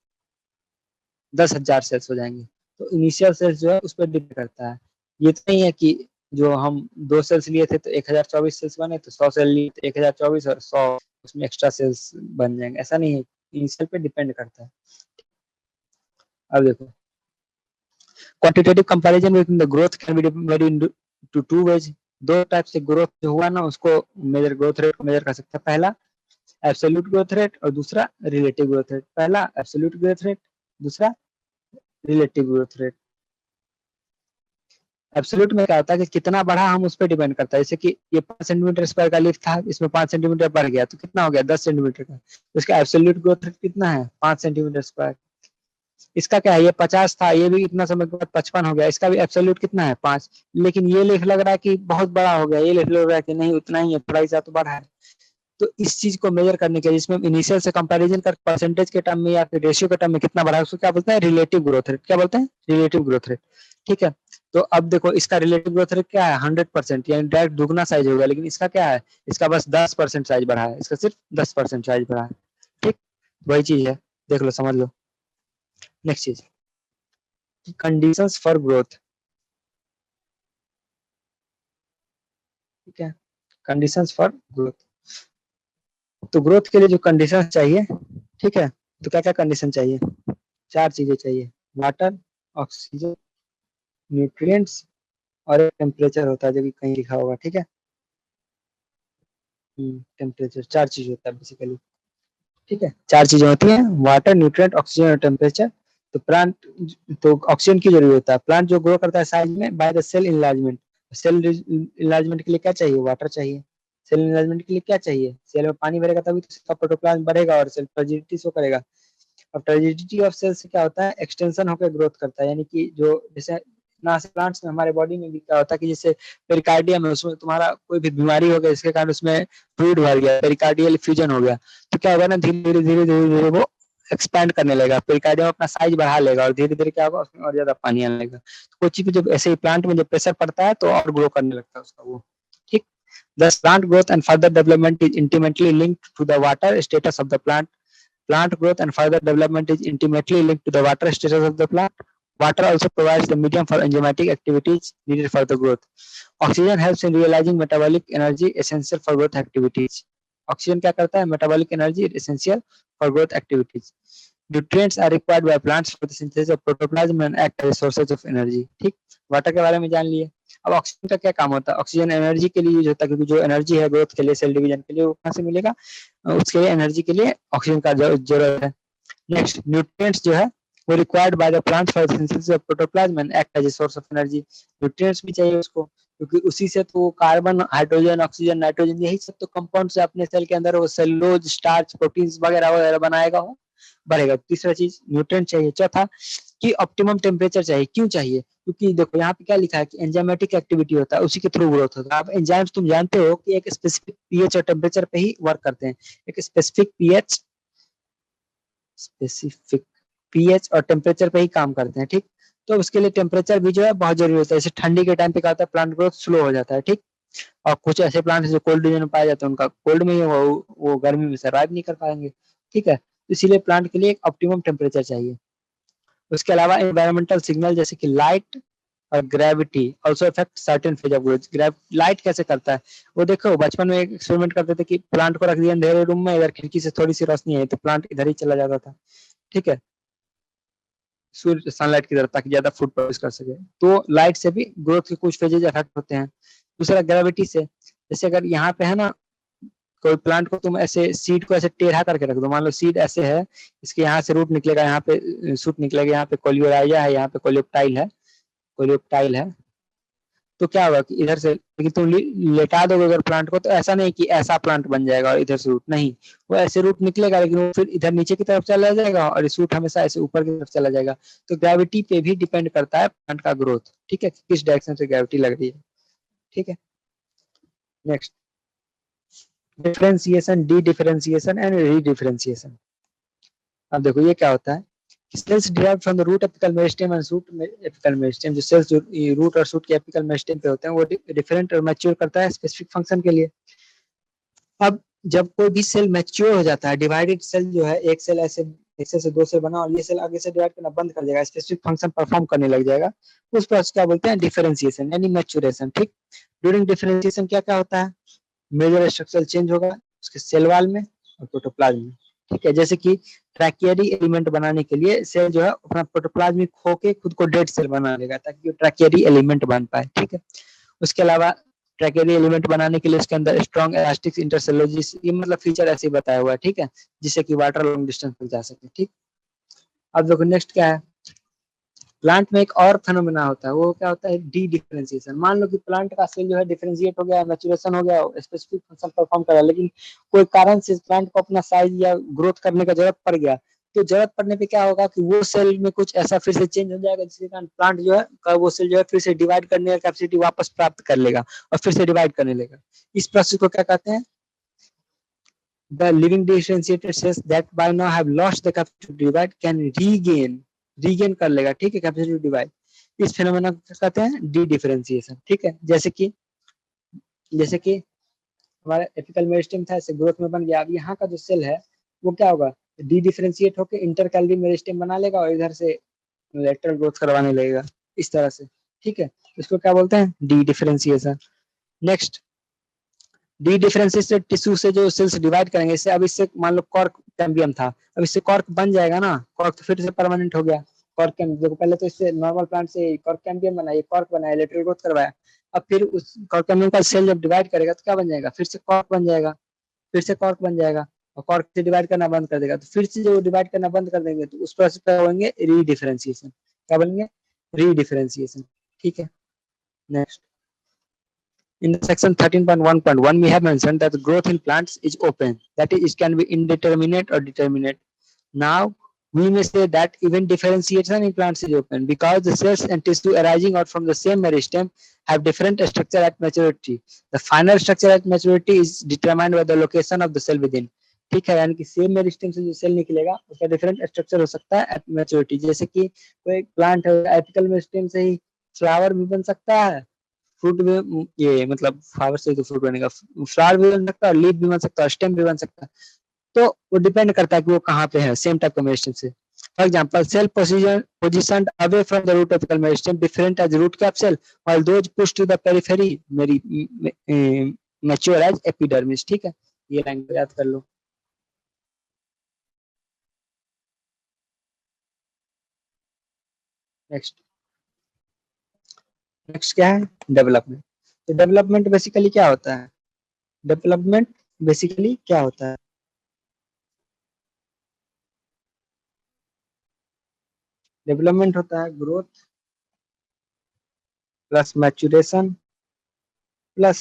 10,000 सेल्स हो जाएंगे। तो इनिशियल सेल्स जो है उस पर डिपेंड करता है। ये तो नहीं है कि जो हम 2 सेल्स लिए थे तो 1024 सेल्स बने, तो 100 सेल लिए तो 1024 और 100 उसमें एक्स्ट्रा सेल्स बन जाएंगे, ऐसा नहीं है, इनिशियल पे डिपेंड करता है। अब देखो quantitative comparison with the growth can be measured in two ways. दो टाइप से ग्रोथ जो हुआ ना उसको मेजर, ग्रोथ रेट को मेजर कर सकते हैं। पहला एब्सोल्यूट ग्रोथ रेट और दूसरा रिलेटिव ग्रोथ रेट। पहला एब्सोल्यूट ग्रोथ रेट, दूसरा रिलेटिव ग्रोथ रेट। एब्सोल्यूट में क्या होता है कि कितना बढ़ा हम उस पर डिपेंड करता है, जैसे कि ये 5 सेंटीमीटर स्क्वायर का लिफ्ट था, इसमें 5 सेंटीमीटर बढ़ गया तो कितना हो गया 10 सेंटीमीटर का, तो इसका एब्सोल्यूट ग्रोथ रेट कितना है 5 सेंटीमीटर स्क्वायर। इसका क्या है, ये 50 था, ये भी इतना समय के बाद 55 हो गया, इसका भी एब्सोल्यूट कितना है 5। लेकिन ये लिफ्ट लग रहा है कि बहुत बड़ा हो गया, ये लिफ्ट लग रहा है कि नहीं उतना ही है, थोड़ा सा तो बढ़ा है। तो इस चीज को मेजर करने के लिए जिसमें इनिशियल से कंपैरिजन कर परसेंटेज के टर्म में या फिर रेशियो के टर्म में कितना बढ़ा है उसको क्या बोलते हैं, रिलेटिव ग्रोथ रेट। क्या बोलते हैं, रिलेटिव ग्रोथ रेट। ठीक है, तो अब देखो इसका रिलेटिव ग्रोथ रेट क्या है 100%, यानी डायरेक्ट दुगना साइज होगा, लेकिन इसका क्या है, इसका बस 10% साइज बढ़ा है, इसका सिर्फ 10% साइज बढ़ा है। ठीक, वही चीज है, देख लो समझ लो। नेक्स्ट चीज, कंडीशंस फॉर ग्रोथ। ठीक है, कंडीशंस फॉर ग्रोथ। तो ग्रोथ के लिए जो कंडीशंस चाहिए, ठीक है, तो क्या क्या कंडीशन चाहिए, 4 चीजें चाहिए, वाटर, ऑक्सीजन, न्यूट्रिएंट्स और एक टेम्परेचर होता है जो कि कहीं लिखा होगा। ठीक है, टेम्परेचर, 4 चीज होता है बेसिकली। ठीक है, 4 चीजें होती हैं, वाटर, न्यूट्रिएंट, ऑक्सीजन और टेम्परेचर। तो प्लांट, तो ऑक्सीजन की जरूरत होता है, प्लांट जो ग्रो करता है साइज में by the cell enlargement. Cell enlargement के लिए क्या चाहिए, वाटर चाहिए। सेल इनलार्जमेंट के लिए क्या चाहिए, सेल में पानी भरेगा तभी तो इसका प्रोटोप्लाज्म बढ़ेगा और सेल फ्रेजिलिटी शो करेगा। अब फ्रेजिलिटी ऑफ सेल से क्या होता है, एक्सटेंशन होकर ग्रोथ करता है, यानी कि जो जैसे ना प्लांट्स में हमारे बॉडी में भी क्या होता है कि जैसे पेरिकार्डियम है, उसमें तुम्हारा कोई भी बीमारी हो गया इसके कारण उसमें फ्लूइड भर गया, पेरिकार्डियल फ्यूजन हो गया, तो क्या होगा ना धीरे धीरे धीरे धीरे धीरे वो एक्सपैंड करने लगेगा, पेरिकार्डियम अपना साइज बढ़ा लेगा और धीरे धीरे क्या होगा उसमें और ज्यादा पानी आने लगेगा। तो कोई चीज जब ऐसे ही प्लांट में जब प्रेशर पड़ता है तो और ग्रो करने लगता है उसका वो। ठीक, thus plant growth and further development is intimately linked to the water status of the plant. Plant growth and further development is intimately linked to the water status of the plant. Water also provides the medium for enzymatic activities needed for the growth. Oxygen helps in realizing metabolic energy essential for growth activities. Oxygen क्या करता है, metabolic energy essential for growth activities. Nutrients are required by plants for the synthesis of protoplasm and act as sources of energy. ठीक, water के बारे में जान लिए। अब ऑक्सीजन का क्या काम होता है, ऑक्सीजन एनर्जी के लिए यूज होता है, क्योंकि जो एनर्जी है ग्रोथ के लिए, सेल डिवीजन के लिए, वो कहाँ से मिलेगा, उसके लिए एनर्जी के लिए ऑक्सीजन का जरूरत है। नेक्स्ट, न्यूट्रिएंट्स जो है वो required by the plant for synthesis of protoplasm and act as a source of energy. Nutrients भी चाहिए उसको, क्योंकि उसी से तो कार्बन, हाइड्रोजन, ऑक्सीजन, नाइट्रोजन, यही सब तो कंपाउंड से अपने सेल के अंदर वो सेलुलोज, स्टार्च, प्रोटीन्स वगैरह वगैरह बनाएगा, वो बढ़ेगा। तीसरा चीज न्यूट्रिएंट चाहिए। चौथा कि ऑप्टिमम टेम्परेचर चाहिए। क्यों चाहिए, क्योंकि देखो यहाँ पे क्या लिखा है कि एंजाइमेटिक एक्टिविटी होता है, उसी के थ्रू ग्रोथ होता है। अब एंजाइम्स तुम जानते हो कि एक स्पेसिफिक पीएच और टेम्परेचर पे ही वर्क करते हैं, एक स्पेसिफिक पीएच, स्पेसिफिक पीएच और टेम्परेचर पे ही काम करते हैं। ठीक, तो उसके लिए टेम्परेचर भी जो है बहुत जरूरी होता है। जैसे ठंडी के टाइम पे क्या होता है, प्लांट ग्रोथ स्लो हो जाता है। ठीक, और कुछ ऐसे प्लांट जो कोल्ड रीजन में पाए जाते हैं उनका कोल्ड में ही वो गर्मी में सर्वाइव नहीं कर पाएंगे। ठीक है, तो इसीलिए प्लांट के लिए एक ऑप्टिमम टेम्परेचर चाहिए। उसके अलावा एनवायरमेंटल सिग्नल जैसे कि लाइट और gravity also effect certain phase of growth. Light कैसे करता है, वो देखो बचपन में एक एक्सपेरिमेंट करते थे कि प्लांट को रख दिया अंधेरे रूम में, इधर खिड़की से थोड़ी सी रोशनी आई तो प्लांट इधर ही चला जाता था। ठीक है, सूर्य सनलाइट की तरफ, ताकि ज्यादा फूड प्रोड्यूस कर सके। तो लाइट से भी ग्रोथ के कुछ फेजेज इफेक्ट होते हैं। दूसरा ग्रेविटी से, जैसे अगर यहाँ पे है ना कोई प्लांट को तुम ऐसे सीड को ऐसे टेढ़ा करके रख दो, मान लो सीड ऐसे है, इसके यहाँ से रूट निकलेगा, यहाँ पे शूट निकलेगा, यहाँ पे कोलियोराइजा है, यहाँ पे कोलियोप्टाइल है, कोलियोप्टाइल है, तो क्या होगा कि इधर से, लेकिन तुम लेटा दोगे अगर प्लांट को, तो ऐसा नहीं कि ऐसा प्लांट बन जाएगा और इधर से रूट नहीं, वो ऐसे रूट निकलेगा लेकिन वो फिर इधर नीचे की तरफ चला जाएगा और इस रूट हमेशा ऐसे ऊपर की तरफ चला जाएगा। तो ग्रेविटी पे भी डिपेंड करता है प्लांट का ग्रोथ, ठीक है, किस डायरेक्शन से ग्रेविटी लग रही है, ठीक है। Next, differentiation, dedifferentiation and redifferentiation. अब देखो ये क्या होता है, cells derived from the root apical meristem and shoot apical meristem. जो सेल्स जो रूट और शूट के एपिकल मेरिस्टेम पे होते हैं वो डिफरेंट और मैच्योर करता है स्पेसिफिक फंक्शन के लिए। अब जब कोई भी सेल मैच्योर हो जाता है, डिवाइडेड सेल जो है, एक सेल ऐसे एक सेल से दो सेल बना और ये सेल आगे से डिवाइड करना बंद कर देगा, स्पेसिफिक फंक्शन परफॉर्म करने लग जाएगा, उस प्रोसेस क्या बोलते हैं, डिफरेंशिएशन यानी मैच्योरेशन, ठीक। ड्यूरिंग डिफरेंशिएशन क्या क्या होता है, मेजर स्ट्रक्चरल चेंज होगा उसके सेल वॉल में और प्रोटोप्लाज्म में, ठीक है। जैसे कि ट्रैकियरी एलिमेंट बनाने के लिए सेल जो है अपना प्रोटोप्लाज्म में खो के खुद को डेड सेल बना लेगा ताकि वो ट्रैकियरी एलिमेंट बन पाए, ठीक है। उसके अलावा ट्रैकियरी एलिमेंट बनाने के लिए उसके अंदर स्ट्रॉन्ग इलास्टिक इंटरसेलुलोसिस, ये मतलब फीचर ऐसे ही बताया हुआ है, ठीक है, जिससे कि वाटर लॉन्ग डिस्टेंस तक जा सके, ठीक। अब देखो नेक्स्ट क्या है, प्लांट में एक और फेनोमेना होता है, वो क्या होता है, डी डिफरेंशिएशन। मान लो कि प्लांट का सेल जो है डिफरेंशिएट हो गया, मैच्योरेशन हो गया, स्पेसिफिक फंक्शन परफॉर्म कर रहा है, लेकिन कोई कारण से प्लांट को अपना साइज या ग्रोथ करने का जरूरत पड़ गया, तो जरूरत पड़ने पे क्या होगा कि वो सेल में कुछ ऐसा फिर से चेंज हो जाएगा जिसके कारण प्लांट जो है वो सेल जो है फिर से डिवाइड करने का कैपेसिटी वापस प्राप्त कर लेगा और फिर से डिवाइड करने लगेगा। इस प्रोसेस को क्या कहते हैं, the living differentiated cells that by now have lost the capacity to divide can regain कर लेगा, ठीक है, कैपेसिटी टू डिवाइड। इस फिनोमेना को कहते हैं डी डिफरेंशिएशन, ठीक है। जैसे कि हमारा एपिकल मेरिस्टेम था, ऐसे ग्रोथ में बन गया, अब यहाँ का जो सेल है वो क्या होगा, डी डिफरेंशिएट होकर इंटरकैलरी मेरिस्टेम बना लेगा और इधर से लेटरल ग्रोथ करवाने लगेगा, इस तरह से, ठीक है। इसको क्या बोलते हैं, D differentiation. Next, D differentiated tissue से जो सेल्स डिवाइड करेंगे, इससे अब इससे मान लो कॉर्क कैम्बियम था, अब इससे कॉर्क बन जाएगा ना, कॉर्क तो फिर से परमानेंट हो गया। कॉर्क कैम्बियम देखो, पहले तो इससे नॉर्मल प्लांट से कॉर्क कैम्बियम बनाया, कॉर्क बनाया, लेटरल ग्रोथ करवाया, अब फिर उस कॉर्क कैम्बियम का सेल जब डिवाइड करेगा तो क्या बन जाएगा, फिर से कॉर्क बन जाएगा, फिर से कॉर्क बन जाएगा, और कॉर्क से डिवाइड करना बंद कर देगा, तो फिर से जो डिवाइड करना बंद कर देंगे तो उस प्रोसेस पे होंगे रीडिफरेंशिएशन, क्या बोलेंगे, रीडिफरेंशिएशन, ठीक है। Next, in the section 13.1.1 we have mentioned that growth in plants is open, that is, it can be indeterminate or determinate. Now we may say that even differentiation in plants is open because the cells and tissue arising out from the same meristem have different structure at maturity. The final structure at maturity is determined by the location of the cell within, ठीक है। यानी कि same meristem से जो cell निकलेगा उसका different structure हो सकता है एट मैच्योरिटी। जैसे कि कोई प्लांट है, एपिकल मेरिस्टेम से ही फ्लावर भी बन सकता है, फ्रूट भी, ये मतलब फ्लावर से तो फ्रूट बनेगा, फ्लावर भी बन सकता है, लीफ भी बन सकता है, स्टेम भी बन सकता है, तो वो डिपेंड करता है कि वो कहाँ पे है, सेम टाइप का मेरिस्टेम से। For example, cell position away from the root apical meristem different as root cap cell while those push to the periphery मेरी मैच्योर एज एपिडर्मिस, ठीक है, ये लाइन याद कर लो। नेक्स्ट, नेक्स्ट क्या है, डेवलपमेंट। तो डेवलपमेंट बेसिकली क्या होता है, डेवलपमेंट बेसिकली क्या होता है, डेवलपमेंट होता है growth plus maturation plus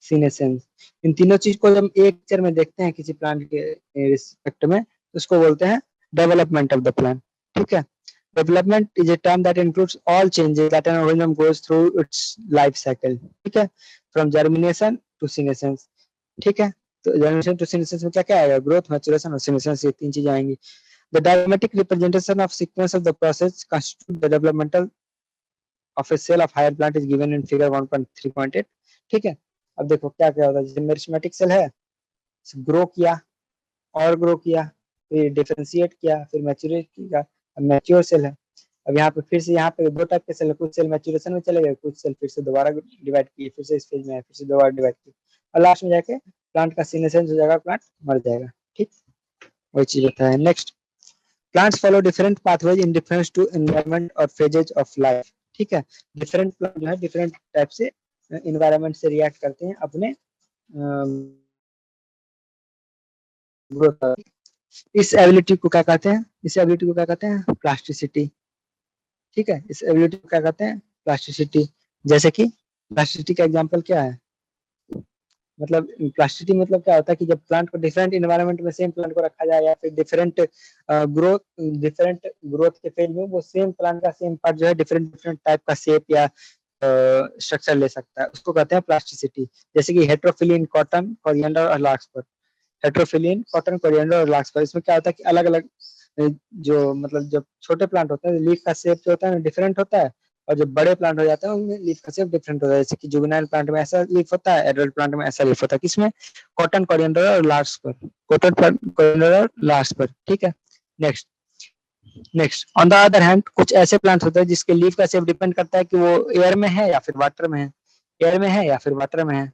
senescence. इन तीनों चीज को जब एक पिक्चर में देखते हैं किसी प्लांट के रिस्पेक्ट में, तो उसको बोलते हैं डेवलपमेंट ऑफ द प्लांट, ठीक है। Development is a term that includes all changes that an organism goes through it's life cycle, ठीक है, फ्रॉम जर्मिनेशन टू सीनेसेंस, ठीक है। तो जर्मिनेशन टू सीनेसेंस में क्या क्या आएगा, ग्रोथ, मैच्योरेशन और सीनेसेंस, ये तीन चीजें आएंगी। The diagrammatic representation of sequence of the process constitute the developmental of a cell of higher plant is given in figure 1.3.8, ठीक है। अब देखो क्या क्या होता है, जैसे मेरिस्टेमेटिक सेल है, ग्रो किया और ग्रो किया, फिर डिफरेंशिएट किया, फिर मैच्योरेट किया, अब मैच्योर सेल है। अब यहाँ पे फिर से यहाँ पे दो टाइप के सेल है, कुछ सेल मैच्योरेशन में चले गए, कुछ सेल फिर से दोबारा डिवाइड किए, फिर से इस फेज में है, फिर से दोबारा डिवाइड किए, और लास्ट में जाके प्लांट का सीनेसेंस हो जाएगा, प्लांट मर जाएगा, ठीक, वही चीज होता है। Next, plants follow different pathways in difference to environment और फेजेज ऑफ लाइफ, ठीक है। डिफरेंट प्लांट जो है डिफरेंट टाइप से एनवायरनमेंट से रिएक्ट करते हैं अपने ग्रोथ। इस एबिलिटी को क्या कहते हैं, इस एबिलिटी को क्या कहते हैं, प्लास्टिसिटी, ठीक है, इस एबिलिटी को क्या कहते हैं, प्लास्टिसिटी। जैसे कि प्लास्टिसिटी का एग्जांपल क्या है, मतलब प्लास्टिसिटी मतलब क्या होता है कि जब प्लांट को डिफरेंट इन्वायरमेंट में सेम प्लांट को रखा जाए या फिर ग्रोथ डिफरेंट ग्रोथ के फेज में वो सेम प्लांट का सेम पार्ट जो है डिफरेंट डिफरेंट टाइप का शेप या स्ट्रक्चर ले सकता है, उसको कहते हैं प्लास्टिसिटी। जैसे कि हेट्रोफिली इन कॉटन, कोरिएंडर और लार्कस्पर। हेट्रोफिली इन कॉटन, कोरिएंडर और लार्कस्पर, इसमें क्या होता है कि अलग अलग जो मतलब जब छोटे प्लांट होते हैं लीफ का शेप जो होता है डिफरेंट होता है, और जब बड़े प्लांट हो जाते हैं उनमें लीफ का शेप डिफरेंट होता है। जैसे कि जुवेनाइल प्लांट में ऐसा लीफ होता है, एडल्ट प्लांट में ऐसा लीफ होता है। किसमें? कॉटन, कोरिएंडर और लार्कस्पर। कॉटन, कोरिएंडर और लार्कस्पर, ठीक है। Next next on the other hand कुछ ऐसे प्लांट होते हैं जिसके लीफ का शेप डिपेंड करता है कि वो एयर में है या फिर वाटर में है, एयर में है या फिर वाटर में है।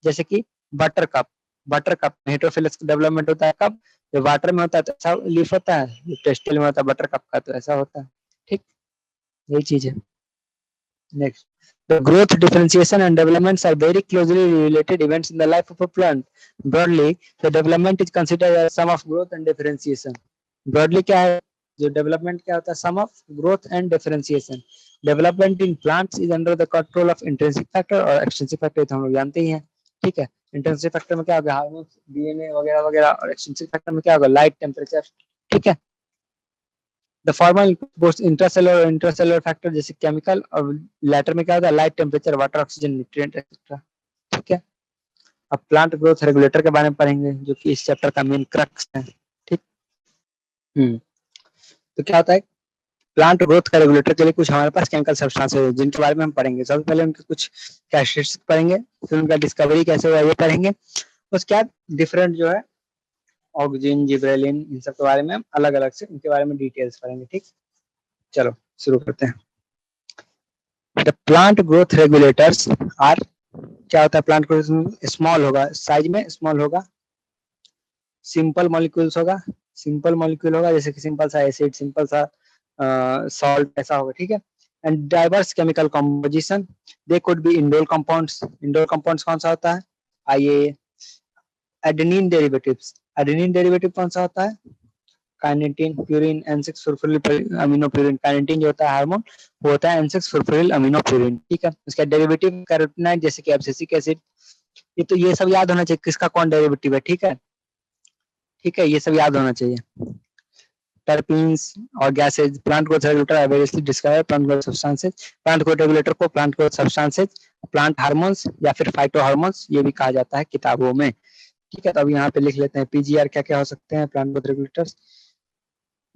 जैसे कि बटर कप, बटर कप में हेटेरोफिलस डेवलपमेंट होता है कब? जब वाटर में होता है तो ऐसा लीफ होता है, टेस्टिल में होता है बटर कप का तो ऐसा होता है, ठीक, यही चीज है। Next, the growth, differentiation and developments are very closely related events in the life of a plant. Broadly, the development is considered as sum of growth and differentiation. Broadly क्या है, जो डेवलपमेंट क्या होता है? सम of growth and differentiation. Development in plants is under the control of intrinsic factor और extrinsic factor, तो हम लोग जानते ही हैं, ठीक है। इंट्रिंसिक फैक्टर में क्या होगा? हार्मोन्स, डीएनए वगैरह वगैरह, और एक्सट्रिंसिक फैक्टर में क्या होगा? लाइट, टेम्परेचर, ठीक है। द फॉर्मल बोथ इंट्रासेलुलर और इंट्रासेलुलर फैक्टर जैसे केमिकल, और लेटर में क्या होता है? Light, temperature, water, oxygen, nutrient etcetera, ठीक है। अब प्लांट ग्रोथ रेगुलेटर के बारे में पढ़ेंगे जो कि इस चैप्टर का मेन क्रक्स है, ठीक। तो क्या होता है प्लांट ग्रोथ का रेगुलेटर के लिए? कुछ हमारे पास केमिकल सब्सटेंस है जिनके बारे में हम पढ़ेंगे। सबसे पहले उनके कुछ कैरेक्टरिस्टिक्स पढ़ेंगे, फिर उनका डिस्कवरी कैसे हुआ ये पढ़ेंगे, उसके बाद डिफरेंट जो है ऑक्सिन, जिब्रेलिन, इन सब के बारे में हम अलग अलग से उनके बारे में डिटेल्स पढ़ेंगे, ठीक। चलो शुरू करते हैं। The plant growth regulators are, क्या होता है प्लांट ग्रोथ? स्मॉल होगा, साइज में स्मॉल होगा, सिंपल मॉलिक्यूल्स होगा, सिंपल मॉलिक्यूल होगा जैसे कि सिंपल सा एसिड, सिंपल सा सॉल्ट ऐसा होगा, ठीक है। And diverse chemical composition, they could be indole compounds. Indole compounds कौन सा होता है? आइए, एडेनिन डेरिवेटिव्स। एडेनिन डेरिवेटिव कौन सा होता है? Kinetin, purine, N6 phosphoryl amino purine. Kinetin जो होता है हार्मोन, वो होता है N6 फॉस्फोरिल अमीनो प्यूरिन, ठीक है। उसका डेरिवेटिव कैरोटीनॉइड जैसे कि एब्सिसिक एसिड। ये तो ये सब याद होना चाहिए किसका कौन डेरिवेटिव है, ठीक है, ठीक है, ये सब याद होना चाहिए। टर्पीन्स और gases, plant growth regulator are variously describe plant growth substances. Plant growth regulator को plant growth substances, plant hormones या फिर फाइटो हार्मोन्स ये भी कहा जाता है किताबों में, ठीक है। तो अब यहाँ पे लिख लेते हैं पीजीआर क्या क्या हो सकते हैं plant growth regulators.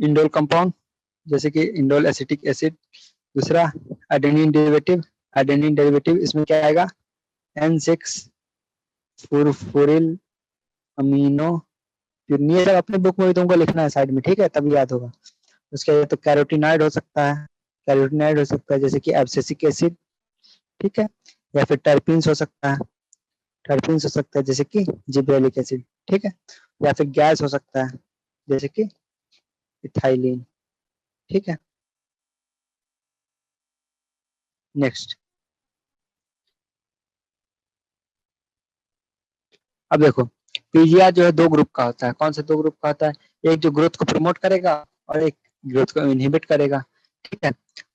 Indole compound जैसे कि इंडोल एसिटिक एसिड। दूसरा एडेनिन डेरिवेटिव, एडेनिन डेरिवेटिव इसमें क्या आएगा? N6 phosphoryl amino purine. ये सब अपने बुक में भी तुमको लिखना है साइड में, ठीक है, तभी याद होगा। उसके बाद तो कैरोटीनॉइड हो सकता है, कैरोटीनॉइड हो सकता है जैसे कि एब्सिसिक एसिड, ठीक है, या फिर टर्पीन्स हो सकता है, टर्पीन्स हो सकता है जैसे कि जिब्रेलिक एसिड, ठीक है, या फिर गैस हो सकता है जैसे कि इथाइलिन, ठीक है। नेक्स्ट, अब देखो पीजीआर जो है दो ग्रुप का होता है। कौन से दो ग्रुप का होता है? एक जो ग्रोथ को प्रमोट करेगा और एक ग्रोथ को इनहिबिट करेगा, ठीक है।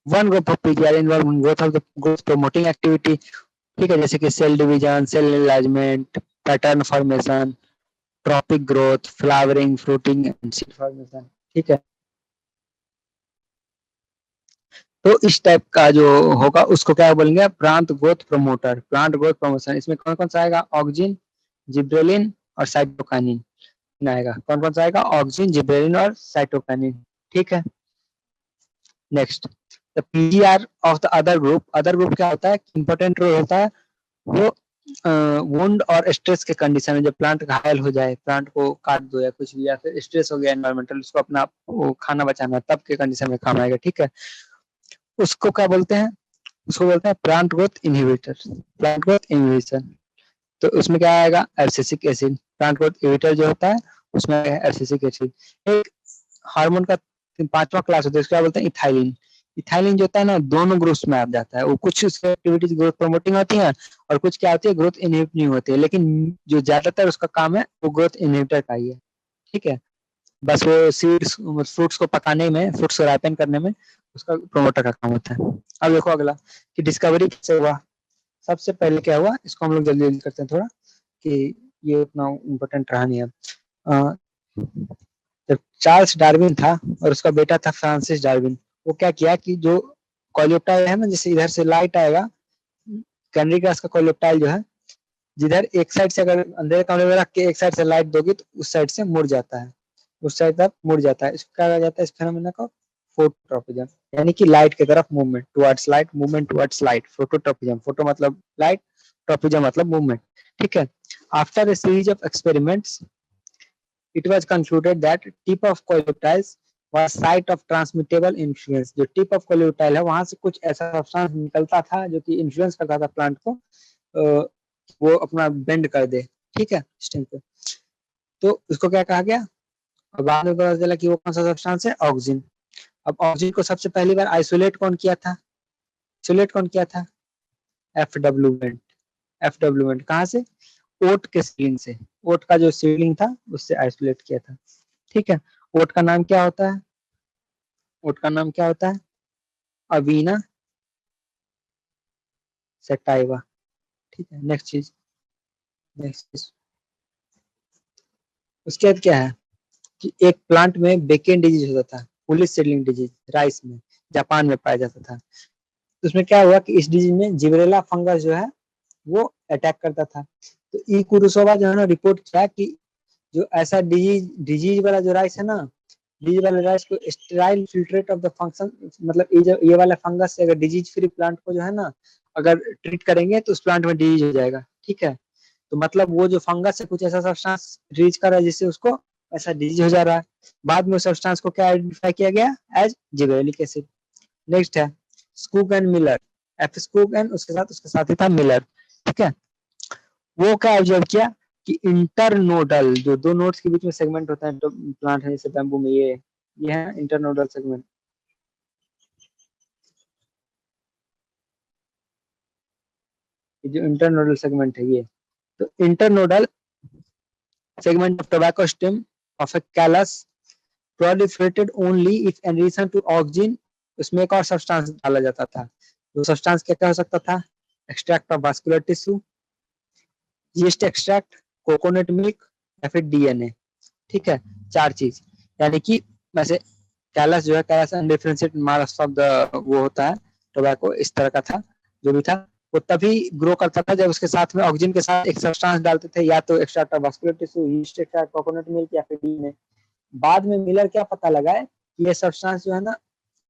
One group of PGR involve in growth of the growth promoting activity, ठीक है, जैसे कि cell division, cell enlargement, pattern formation, tropic growth, flowering, fruiting and seed formation, ठीक है। तो इस टाइप का जो होगा उसको क्या बोलेंगे? Plant growth promoter, plant growth promotion. इसमें कौन कौन सा आएगा? ऑक्सिन, जिब्रेलिन और साइटोकाइनिन आएगा। कौन कौन सा आएगा? ऑक्सिन, जिब्रेलिन और साइटोकाइनिन, ठीक है। Next, the PGR of the other group. Other group क्या होता है? इंपॉर्टेंट रोल होता है वो वुंड और स्ट्रेस के कंडीशन में, जब प्लांट घायल हो जाए, प्लांट को काट दो या कुछ भी, या फिर स्ट्रेस हो गया एनवायरमेंटल, उसको अपना वो खाना बचाना, तब के कंडीशन में काम आएगा, ठीक है। उसको क्या बोलते हैं? उसको बोलते हैं plant growth inhibitor, plant growth inhibition. तो उसमें क्या आएगा? Abscisic acid. Plant growth inhibitor जो होता है उसमें एब्सिसिक एसिड। एक हार्मोन का पांचवा क्लास होता है, उसको क्या बोलते हैं? इथाइलिन। इथाइलिन जो होता है ना दोनों ग्रुप्स में आ जाता है। वो कुछ उसकी एक्टिविटीज ग्रोथ प्रमोटिंग होती है और कुछ क्या होती है? ग्रोथ इनहिबिटिंग होती है, लेकिन जो ज्यादातर उसका काम है वो ग्रोथ इनहिबिटर का ही है, ठीक है। बस वो सीड्स फ्रूट्स को पकाने में, फ्रूट्स को राइपन करने में उसका प्रोमोटर का काम होता है। अब देखो अगला कि डिस्कवरी कैसे हुआ। सबसे पहले क्या हुआ, इसको हम लोग जल्दी जल्दी करते हैं थोड़ा, कि ये उतना इम्पोर्टेंट रहा नहीं अब। जब चार्ल्स डार्विन था और उसका बेटा था फ्रांसिस डार्विन, वो क्या किया कि जो कोलियोप्टाइल है ना, जैसे इधर से लाइट आएगा, कैनरी ग्रास का कोलियोप्टाइल जो है, जिधर एक साइड से अगर अंधेरे कमरे में रख के एक साइड से लाइट दोगी तो उस साइड से मुड़ जाता है, उस साइड तक मुड़ जाता है। इसको क्या कहा जाता है, इस फेनोमेना को फोटोट्रॉपिज्म, यानी कि लाइट की तरफ movement, towards light, movement towards light, phototropism. Photo मतलब लाइट, ट्रॉपिज्म मतलब मूवमेंट। ठीक है। After a series of experiments, it was concluded that tip of coleoptiles was site of transmittable influence। जो टिप ऑफ कोलियोटाइल है वहां से कुछ ऐसा सब्सटेंस निकलता था जो कि इन्फ्लुएंस करता था प्लांट को, वो अपना बेंड कर दे। ठीक है, इस टाइम पे तो उसको क्या कहा गया, और बाद में पता चला कि वो कौन सा सब्सटेंस है, ऑक्सीजन। अब ऑक्सीजन को सबसे पहली बार आइसोलेट कौन किया था, आइसोलेट कौन किया था, एफडब्ल्यू बेंट। एफडब्ल्यू बेंट कहाँ से, ओट के सीलिंग से, ओट का जो सीलिंग था उससे आइसोलेट किया था। ठीक है। ओट का नाम क्या होता है, ओट का नाम क्या होता है, अवीना सेटाइवा। ठीक है, नेक्स्ट चीज, नेक्स्ट चीज उसके बाद क्या है कि एक प्लांट में बेकेन डिजीज होता था, पुलिस सीडलिंग डिजीज, राइस में, जापान में पाया जाता था। तो उसमें क्या हुआ कि इस डिजीज में जिबरेला फंगस जो है वो अटैक करता था। तो ई कुरुसोवा जो है ना रिपोर्ट किया कि जो ऐसा डिजीज डिजीज वाला जो राइस है ना, डिजीज वाले राइस को sterile filtrate of the function, मतलब ये वाला फंगस से अगर डिजीज फ्री प्लांट को जो है ना अगर ट्रीट करेंगे तो उस प्लांट में डिजीज हो जाएगा। ठीक है। तो मतलब वो जो फंगस है कुछ ऐसा सब्सटेंस रिलीज कर रहा है जिससे उसको ऐसा डिजीज हो जा रहा है। बाद में उस सब्सटेंस को क्या आइडेंटिफाई किया गया, एज जिबरेलिक एसिड। नेक्स्ट है स्कूक एंड मिलर, एफ स्कूक एंड उसके साथ उसके साथ ही था मिलर। ठीक है। वो क्या ऑब्जर्व किया कि इंटरनोडल, जो दो नोड्स के बीच में सेगमेंट होता है तो प्लांट है जैसे बैम्बू में, ये है इंटरनोडल सेगमेंट। जो इंटरनोडल सेगमेंट है ये, तो internodal segment of tobacco stem of a callus proliferated only if in addition to oxygen उसमें एक और सब्सटेंस डाला जाता था। वो सब्सटेंस क्या क्या हो सकता था, extract of vascular tissue, yeast extract, coconut milk या फिर डीएनए। ठीक है, चार चीज। यानी कि वैसे कैलस जो है, callus undifferentiated mass of the वो होता है टोबैको, इस तरह का था जो भी था। वो तभी ग्रो करता था जब उसके साथ में ऑक्सीजन के साथ एक सब्सटेंस डालते थे, या तो extract of vascular tissue, yeast extract, coconut milk या फिर डीएनए। बाद में मिलर क्या पता लगा है कि ये सब्सटेंस जो है ना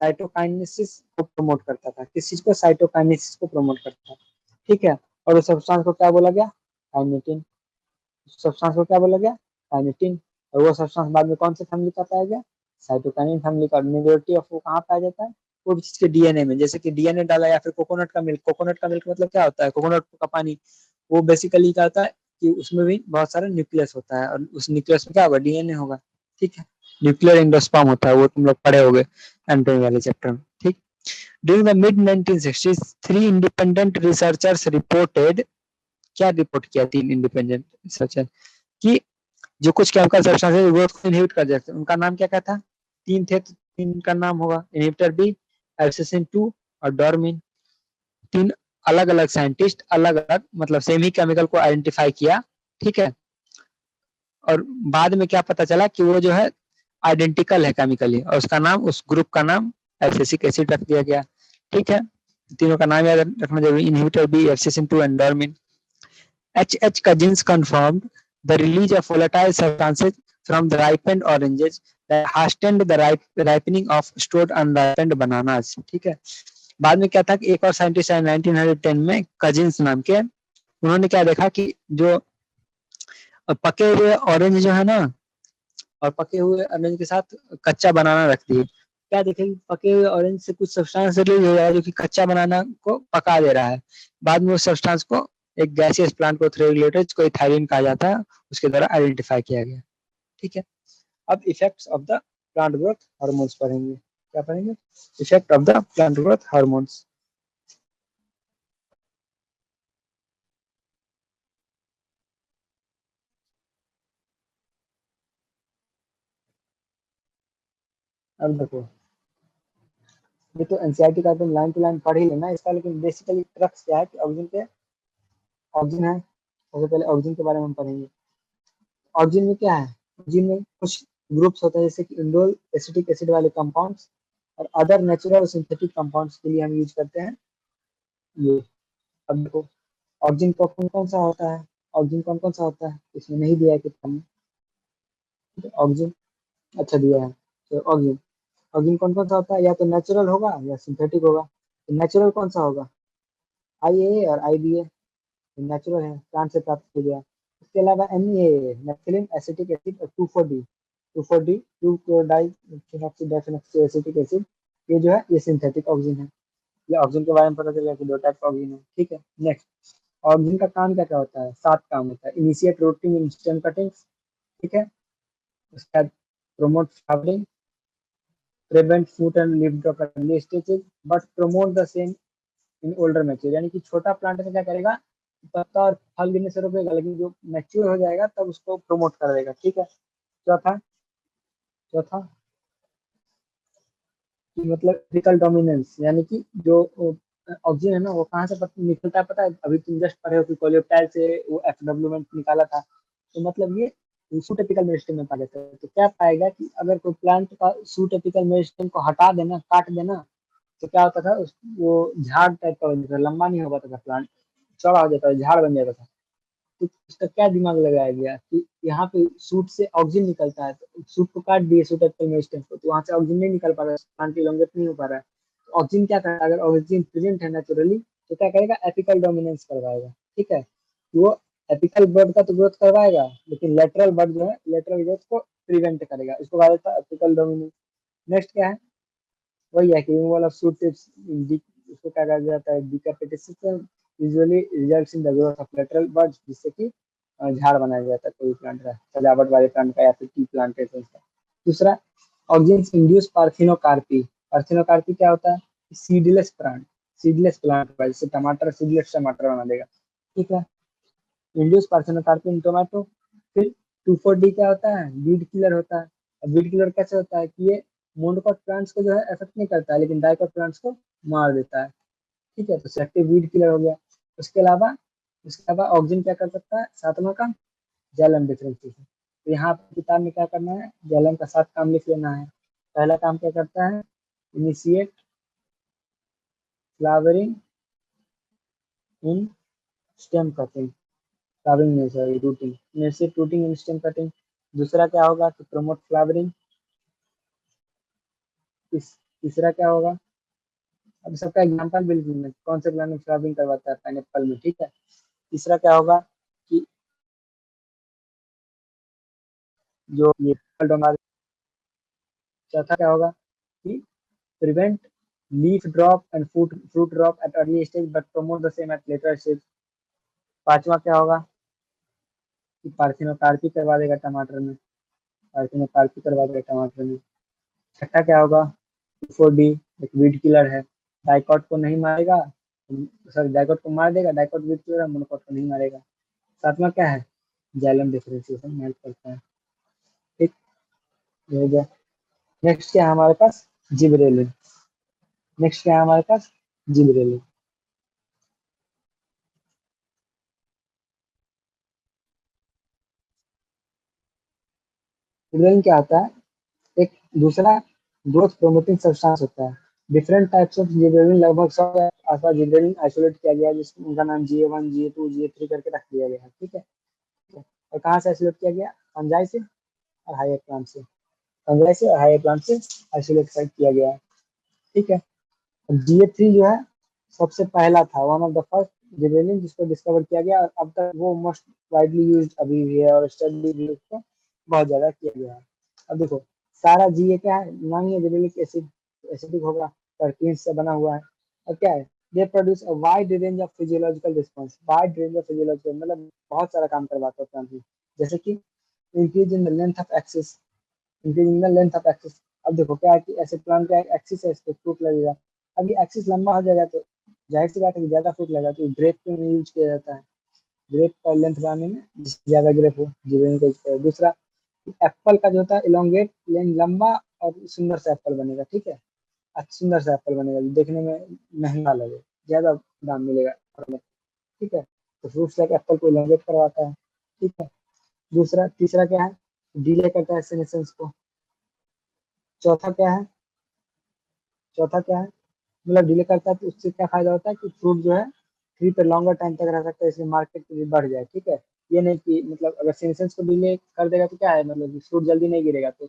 साइटोकाइनेसिस को प्रमोट करता था। किस चीज को, साइटोकाइनेसिस को प्रमोट करता था। ठीक है। और उस सब्सटेंस को क्या बोला गया, काइनेटिन। सब्सटेंस को क्या बोला गया, काइनेटिन। और वो सब्सटेंस बाद में कौन से फैमिली का पाया गया, साइटोकाइनिन फैमिली का। मेजोरिटी ऑफ वो कहाँ पाया जाता है, वो चीज के डीएनए में। जैसे कि डीएनए डाला या फिर कोकोनट का मिल्क, कोकोनट का मिल्क मतलब क्या होता है, कोकोनट का पानी। वो बेसिकली क्या होता है कि उसमें भी बहुत सारा न्यूक्लियस होता है, और उस न्यूक्लियस में क्या होगा, डीएनए होगा। ठीक है। न्यूक्लियर एंडोस्पर्म होता है, वो तुम लोग पढ़े होगे एंटोमी वाले चैप्टर में। ठीक। During the mid 1960s, 3 independent researchers reported, क्या रिपोर्ट किया, 3 इंडिपेंडेंट रिसर्चर, कि जो कुछ केमिकल सब्सटेंसेस ग्रोथ को इनहिबिट कर देते हैं। उनका नाम क्या क्या था, तीन थे तो तीन का नाम होगा, इनहिबिटर बी, एब्सिसिन 2 और डॉर्मिन। तीन अलग अलग साइंटिस्ट अलग अलग मतलब सेम ही केमिकल को आइडेंटिफाई किया। ठीक है। और बाद में क्या पता चला कि वो जो है आइडेंटिकल है केमिकली, और उसका नाम, उस ग्रुप का नाम एब्सिसिक एसिड रख दिया गया। ठीक है। तीनों का नाम याद रखना जरूरी, inhibitor B, abscisin 2 and dormin. HH cousins confirmed the release of volatile substances from the ripened oranges that hastened the ripening of stored unripened bananas। ठीक है। बाद में क्या था कि एक और साइंटिस्ट आए 1910 में, कजिन्स नाम के। उन्होंने क्या देखा कि जो पके हुए ऑरेंज जो है ना, और पके हुए ऑरेंज के साथ कच्चा बनाना रख दिए। क्या देखे, पके हुए ऑरेंज से कुछ सब्सटेंस रिलीज हो रहा है जो कि कच्चा बनाना को पका दे रहा है। बाद में उस सब्सटेंस को एक गैसियस प्लांट को रेगुलेटर, जिसको इथाइलिन कहा जाता है, उसके द्वारा आइडेंटिफाई किया गया। ठीक है। अब effects of the plant growth hormones पढ़ेंगे। क्या पढ़ेंगे, effect of the plant growth hormones. अब देखो, ये तो एनसीईआरटी का तुम लाइन टू लाइन पढ़ ही लेना इसका, लेकिन बेसिकली क्रक्स क्या है कि ऑक्सीजन है, सबसे पहले ऑक्सीजन के बारे में हम पढ़ेंगे। ऑक्सीजन में क्या है, ऑक्सीजन में कुछ ग्रुप्स होते हैं जैसे कि इंडोल एसिटिक एसिड वाले कंपाउंड्स और अदर नेचुरल और सिंथेटिक कंपाउंड्स के लिए हम यूज करते हैं ये। अब देखो ऑक्सीजन का कौन कौन सा होता है, ऑक्सीजन कौन कौन सा होता है इसमें नहीं दिया है किताब में। ऑक्सीजन अच्छा दिया है, तो ऑक्सीजन ऑक्सीजन कौन कौन सा होता है, या तो नेचुरल होगा या सिंथेटिक होगा। तो नेचुरल कौन सा होगा, IA और IBA, नेचुरल है, प्लांट से प्राप्त किया गया। इसके अलावा NA नेफ्थलीन एसिटिक एसिड और 2,4-D 2,4-D 2-क्लोराइड एसिटिक एसिड, ये जो है ये सिंथेटिक ऑक्सीजन है। ये ऑक्सीजन के बारे में पता चला कि दो टाइप का ऑक्सीजन है, ठीक है। नेक्स्ट, ऑक्सीजन का काम क्या क्या होता है, 7 काम होता है। Initiate rooting in stem cuttings, ठीक है। उसके बाद promote flowering, prevent fruit and leaf drop at early stages, but promote the same in older mature. यानी कि छोटा प्लांट में क्या करेगा, पत्ता और फल गिरने से रोकेगा, लेकिन जो मैच्योर हो जाएगा तब उसको प्रमोट कर देगा, ठीक है। चौथा, चौथा कि मतलब एपिकल डोमिनेंस, यानी कि जो ऑक्सीजन है ना वो कहाँ से निकलता है पता है, अभी तुम जस्ट पढ़े हो कि कोलियोप्टाइल से वो FW निकाला था। तो मतलब ये सूट एपिकल मेरिस्टेम में पा जाता है। तो क्या पाएगा कि अगर कोई प्लांट का सूट एपिकल मेरिस्टेम को हटा देना, काट देना, तो क्या होता था वो झाड़ टाइप का बन जाता था, लंबा नहीं हो पाता था प्लांट, चौड़ा हो जाता था, झाड़ बन जाता था। तो उसका क्या दिमाग लगाया गया कि यहाँ पे सूट से ऑक्सीजन निकलता है, तो सूट को काट दिए, सूट एपिकल मेरिस्टेम को, तो वहां से ऑक्सीजन नहीं निकल पा रहा है, प्लांट इलोंगेट नहीं हो पा रहा है। तो ऑक्सीजन क्या करेगा, अगर ऑक्सीजन प्रेजेंट है नेचुरली तो क्या करेगा, एपिकल डोमिनेंस करवाएगा, ठीक है। वो एपिकल बर्ड का तो ग्रोथ करवाएगा, लेकिन लेटरल बर्ड जो है लेटरल ग्रोथ को प्रिवेंट करेगा, इसको कहा जाता है एपिकल डोमिनेंस। नेक्स्ट क्या है, वही है कि रिमूवल ऑफ सूट टिप्स, उसको क्या कहा जाता है, decapitation usually results in the growth of lateral birds, जिससे कि झाड़ बनाया जाता है कोई प्लांट का, सजावट वाले प्लांट का या फिर टी प्लांटेशन का। दूसरा, ऑक्सीजन इंड्यूस पार्थिनोकार्पी। पार्थिनोकार्पी क्या होता है, सीडलेस प्लांट, सीडलेस प्लांट का, जैसे टमाटर सीडलेस टमाटर बना देगा, ठीक है। इंड्यूस पार्थिनोकार्पी इन टोमेटो। फिर 2,4-D क्या होता है, वीड किलर होता है। अब वीड किलर कैसे होता है कि ये मोनोकॉट प्लांट्स को जो है इफेक्ट नहीं करता है, लेकिन डाइकॉट प्लांट्स को मार देता है, ठीक है। तो सेलेक्टिव वीड किलर हो गया। उसके अलावा ऑक्सीजन क्या कर सकता है, सातवां काम, जाइलम डिफरेंशिएशन। तो यहाँ पर किताब में क्या करना है, जाइलम का 7 काम लिख लेना है। पहला काम क्या करता है, इनिशिएट फ्लावरिंग इन स्टेम कटिंग, फ्लावरिंग नहीं sorry routing, initiate rooting in stem cutting. दूसरा क्या होगा कि प्रमोट फ्लावरिंग। तीसरा क्या होगा, अब सबका एग्जाम्पल बिल्कुल में कौन से प्लांट में फ्लावरिंग करवाता है, पाइनएप्पल में, ठीक है। तीसरा क्या होगा कि जो ये फल डोंगा। चौथा क्या होगा कि prevent leaf drop and fruit drop at early stage but promote the same at later stage. पांचवा क्या होगा कि पार्थिनोकार्पी करवा देगा टमाटर में, पार्थिनोकार्पी करवा देगा टमाटर में। छठा क्या होगा, 4D एक वीड किलर है, डाइकॉट को नहीं मारेगा, सॉरी डाइकॉट को मार देगा, डाइकॉट वीड किलर है, मोनोकॉट को नहीं मारेगा। सातवां क्या है, जाइलम डिफरेंशिएशन में हेल्प करता है, ठीक, ये हो गया। नेक्स्ट क्या है हमारे पास, जिबरेलिन। नेक्स्ट क्या है हमारे पास, जिबरेलिन। जिबरेलिन क्या होता है, एक दूसरा ग्रोथ प्रोमोटिंग सब्सटेंस होता है। डिफरेंट टाइप्स ऑफ जिबरेलिन, लगभग 100 के आसपास जिबरेलिन आइसोलेट किया गया है, जिसको उनका नाम GA1 GA2 GA3 करके रख दिया गया है, ठीक है। और कहाँ से आइसोलेट किया गया, फंजाई से और हायर प्लांट से, फंजाई से और हायर प्लांट से आइसोलेट किया गया है, ठीक है। GA3 जो है सबसे पहला था, one of the first gibberellin जिसको डिस्कवर किया गया, और अब तक वो मोस्ट वाइडली यूज अभी भी है, और स्टडी भी उसको बहुत ज्यादा किया गया है। अब देखो सारा GA क्या है, नाम ही है जिबरेलिक एसिड, एसिडिक होगा, टर्पीन से बना हुआ है। और क्या है, they produce a wide range of physiological response, wide range of physiological मतलब बहुत सारा काम करवाता है प्लांट में, जैसे कि increase in the length of axis, increasing the length of axis. अब देखो क्या है कि ऐसे प्लांट का एक्सिस है, इस पे फ्रूट लगेगा। अब ये एक्सिस लंबा हो जाएगा तो जाहिर सी बात है कि ज्यादा फ्रूट लगेगा, तो ग्रेप में यूज किया जाता है, ग्रेप का लेंथ बढ़ाने में, जिससे ज्यादा ग्रेप हो जिबरेलिन का यूज किया। दूसरा, एप्पल का जो होता है इलोंगेट लंबा और सुंदर सा एप्पल बनेगा, ठीक है। अच्छा सुंदर सा एप्पल बनेगा जो देखने में महंगा लगे, ज्यादा दाम मिलेगा, ठीक है। तो फ्रूट्स लाइक एप्पल को इलोंगेट करवाता है, ठीक है। दूसरा तीसरा क्या है, डिले करता है सेनेसेंस को। चौथा क्या है, चौथा क्या है, मतलब डिले करता है तो उससे क्या फायदा होता है कि फ्रूट जो है ट्री पे लॉन्गर टाइम तक रह सकता है, इसलिए मार्केट भी बढ़ जाए, ठीक है। ये नहीं कि मतलब अगर सेनेसेंस को डिले कर देगा तो क्या है, मतलब कि फ्रूट जल्दी नहीं गिरेगा, तो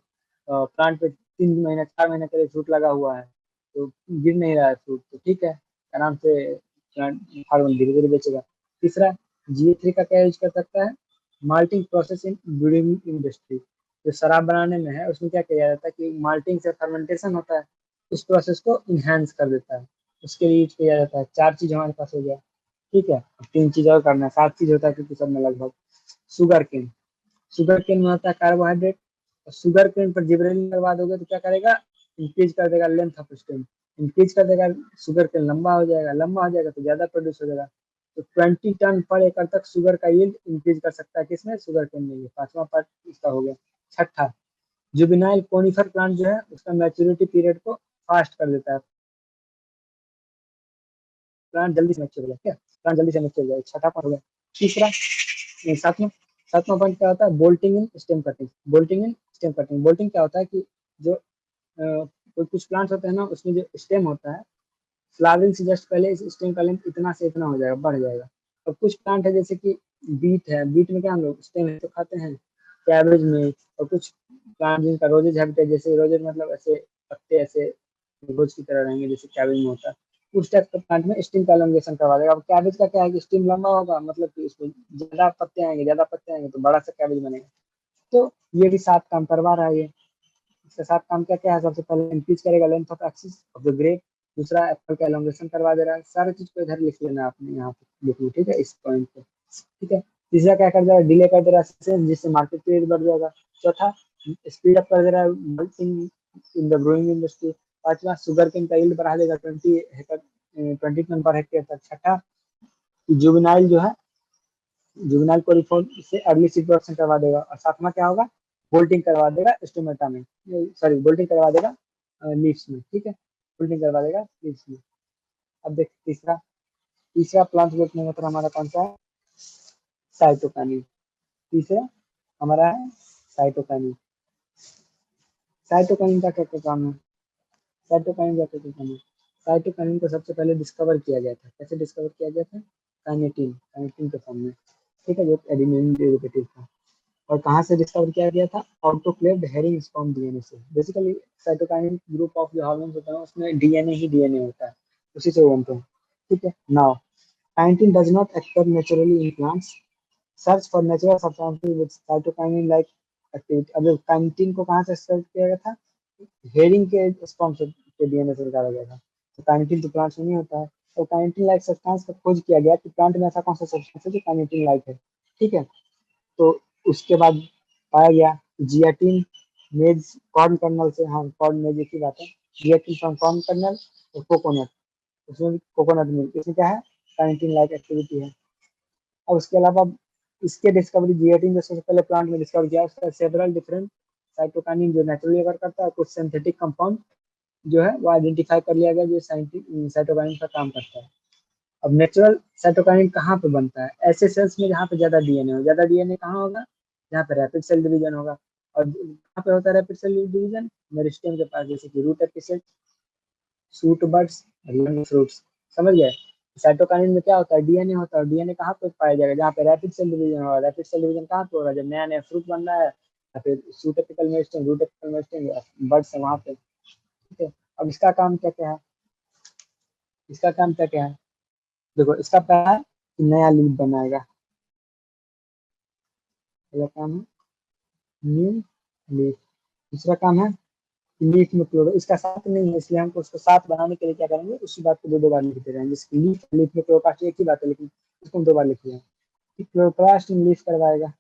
प्लांट पे 3 महीना 4 महीने के लिए फ्रूट लगा हुआ है तो गिर नहीं रहा है फ्रूट, तो ठीक है, आराम से प्लांट फार्मर धीरे धीरे बेचेगा। तीसरा, GA3 का क्या यूज कर सकता है, malting process in brewing industry. जो शराब बनाने में है उसमें क्या किया जाता है कि माल्टिंग से फर्मेंटेशन होता है, उस प्रोसेस को इनहेंस कर देता है, उसके लिए यूज किया जाता है। 4 चीज हमारे पास हो गया, ठीक है। अब 3 चीज और करना है, 7 चीज होता है क्योंकि सब में लगभग। शुगर केन, शुगर केन में होता है कार्बोहाइड्रेट, और शुगर केन पर जिब्रेलिन करवा दोगे तो क्या करेगा, इंक्रीज कर देगा लेंथ ऑफ स्टेम, इंक्रीज कर देगा, शुगर केन लंबा हो जाएगा, लंबा हो जाएगा तो ज्यादा प्रोड्यूस हो जाएगा। तो 20 टन पर एकड़ तक शुगर का यील्ड इंक्रीज कर सकता है, किसमें, शुगर केन में। ये 5वां पार्ट इसका हो गया। छठा, जुबिनाइल कोनिफर प्लांट जो है उसका मैच्योरिटी पीरियड को फास्ट कर देता है, प्लांट जल्दी से मैच्योर हो गया, क्या प्लांट जल्दी से मैच्योर हो गया, छठा पॉइंट हो गया। तीसरा, सातवां सातवां पॉइंट क्या होता है, बोल्टिंग इन स्टेम कटिंग। बोल्टिंग इन स्टेम कटिंग, बोल्टिंग क्या होता है कि जो कुछ प्लांट्स होते हैं ना उसमें जो स्टेम होता है, फ्लावरिंग से जस्ट पहले इस स्टेम का लेंथ इतना से इतना हो जाएगा, बढ़ जाएगा। और कुछ प्लांट है जैसे कि बीट है, बीट में क्या हम लोग स्टेम तो खाते हैं, कैबेज में। और कुछ प्लांट जिनका रोजेज हैबिट है, जैसे रोजेज मतलब ऐसे पत्ते ऐसे रोज की तरह रहेंगे जैसे कैबेज में होता है, उस टाइप के प्लांट में स्टीम का एलोंगेशन करवा देगा। अब कैबेज का क्या है कि स्टीम लंबा होगा, मतलब कि उसमें ज्यादा पत्ते आएंगे तो बड़ा सा कैबेज बनेगा। तो ये भी 7 काम करवा रहा है ये। इसके साथ काम क्या क्या है, सबसे पहले इंक्रीज करेगा length of axis of the grape. दूसरा, एप्पल का एलोंगेशन करवा दे रहा है। सारे चीज को इधर लिख लेना आपने, यहाँ पे लिख लो, ठीक है, इस पॉइंट पे, ठीक है। तीसरा क्या कर दे रहा है, डिले कर दे रहा है जिससे मार्केट पीरियड बढ़ जाएगा। चौथा, स्पीड अप कर दे रहा है मल्टिंग इन द ग्रोइंग इंडस्ट्री। पांचवा, शुगर केन का यील्ड बढ़ा देगा 20 टन पर हेक्टेयर तक। छठा, जुवेनाइल जो है, जुवेनाइल को रिफॉर्म से अर्ली सीड प्रोडक्शन करवा देगा। और सातवां क्या होगा, बोल्टिंग करवा देगा स्टोमेटा में, सॉरी बोल्टिंग करवा देगा लीव्स में, ठीक है, बोल्टिंग करवा देगा लीव्स में। अब देख तीसरा, तीसरा प्लांट ग्रोथ में मतलब हमारा कौन सा है, साइटोकाइनिन। तीसरा हमारा है साइटोकाइनिन। साइटोकाइनिन का क्या क्या काम है, साइटोकाइनिन का क्या क्या काम है। साइटोकाइनिन को सबसे पहले डिस्कवर किया गया था, कैसे डिस्कवर किया गया था, काइनेटिन, काइनेटिन के फॉर्म में, ठीक है, जो एडिनिन डेरिवेटिव था। और कहाँ से डिस्कवर किया गया था, ऑटोक्लेव्ड हेरिंग स्पर्म डीएनए से। बेसिकली साइटोकाइनिन ग्रुप ऑफ जो हार्मोन्स होता है उसमें डीएनए ही डीएनए होता है, उसी से वो बनते हैं, ठीक है। Now kinetin does not actor naturally in plants, search for natural substances with cytokinin like activity. अब काइनेटिन को कहाँ से सर्च किया गया था, हेरिंग के स्पर्म से के डीएनए से निकाला गया था। तो काइनेटिन तो प्लांट्स में नहीं होता है, तो काइनेटिन लाइक सब्सटेंस का खोज किया गया कि प्लांट में ऐसा कौन सा सब्सटेंस है जो काइनेटिन लाइक है, ठीक है। तो उसके बाद पाया गया जियाटिन मेज कॉर्न कर्नल से, हाँ कॉर्न मेज एक ही बात है, जियाटिन फ्रॉम कॉर्न कर्नल और कोकोनट, उसमें कोकोनट मिल्क, इसमें क्या है, काइनेटिन लाइक एक्टिविटी है। और उसके अलावा इसके डिस्कवरी जियाटिन जो सबसे पहले प्लांट में डिस्कवर किया, उसका सेवरल डिफरेंट साइटोकाइनिन जो नेचुरली अगर करता है, कुछ सिंथेटिक कंपाउंड जो है वो आइडेंटिफाई कर लिया गया जो साइटोकाइनिन का काम करता है। अब नेचुरल साइटोकाइनिन कहाँ पे बनता है, ऐसे सेल्स में जहाँ पे ज्यादा डीएनए हो, ज्यादा डीएनए कहाँ होगा, जहाँ पे रैपिड सेल डिवीजन होगा। और कहाँ पे होता है रैपिड सेल डिवीजन, मेरिस्टेम के पास, जैसे कि root apices, shoot buds, young fruits, समझ गए। साइटोकाइनिन में क्या होता है, डीएनए होता है, और डीएनए कहाँ पे पाया जाएगा, जहाँ पे रैपिड सेल डिवीजन होगा। रैपिड सेल डिवीजन कहाँ पे हो रहा है, जब नया नया फ्रूट बन रहा है, या फिर shoot apical meristem, root apical meristem, buds है वहाँ पे, ठीक है। अब इसका काम क्या क्या है, इसका काम क्या क्या है, देखो इसका पहला है कि नया लीफ बनाएगा, पहला काम है न्यू लीफ। दूसरा काम है लीफ में क्लोरो, इसका साथ नहीं है इसलिए हमको उसको साथ बनाने के लिए क्या करेंगे, उसी बात को दो दो बार लिखते रहेंगे, जैसे लीफ लीफ में क्लोरोप्लास्ट एक ही बात है लेकिन इसको हम 2 बार लिख लिया। क्लोरोप्लास्ट में लीफ करवाएगा।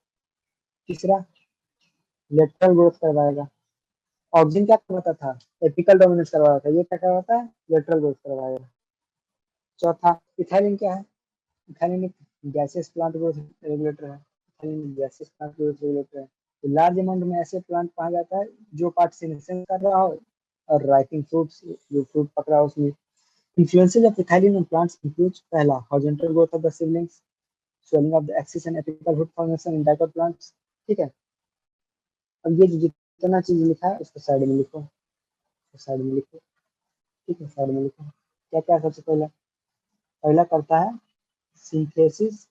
तीसरा, लेटरल ग्रोथ करवाएगा। ऑक्सीजन क्या करवाता था, एपिकल डोमिनेंस करवाता था, ये क्या करवाता है, लेटरल ग्रोथ करवाएगा। चौथा, इथाइलिन क्या है, इथाइलिन एक गैसियस प्लांट ग्रोथ रेगुलेटर है, ethylene gaseous plant growth regulator है। तो लार्ज अमाउंट में ऐसे प्लांट कहा जाता है जो पार्ट सेनेशन कर रहा हो और राइपिंग फ्रूट्स, जो फ्रूट पक रहा हो उसमें। Influences of ethylene on plants includes, पहला horizontal growth of the seedlings, swelling of the axis and apical root formation in dicot plants। ठीक है, अब ये जो जितना चीज लिखा है उसको साइड में लिखो, साइड में लिखो, ठीक है, साइड में लिखो। क्या क्या सबसे पहला, पहला करता है सिंथेसिस,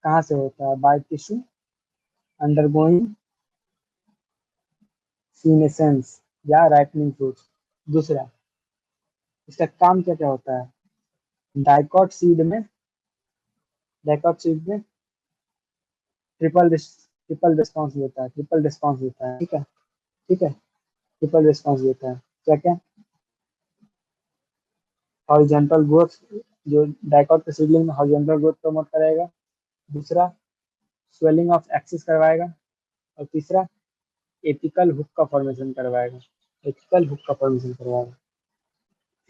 कहाँ से होता है, बाय टिश्यू अंडरगोइंग सीनेसेंस या राइपनिंग फ्रूट्स। दूसरा, इसका काम क्या क्या होता है, डाइकॉट सीड में, डाइकॉट सीड में ट्रिपल रिस्पॉन्स देता है, ट्रिपल रिस्पॉन्स देता है। ठीक है, ठीक है, ट्रिपल रिस्पॉन्स देता है। क्या क्या, हॉरिजॉन्टल ग्रोथ, जो डाइकॉट के सीडलिंग में हॉरिजॉन्टल ग्रोथ प्रमोट कराएगा। दूसरा, स्वेलिंग ऑफ एक्सिस करवाएगा। और तीसरा, एपिकल हुक का फॉर्मेशन करवाएगा, एपिकल हुक का फॉर्मेशन करवाएगा।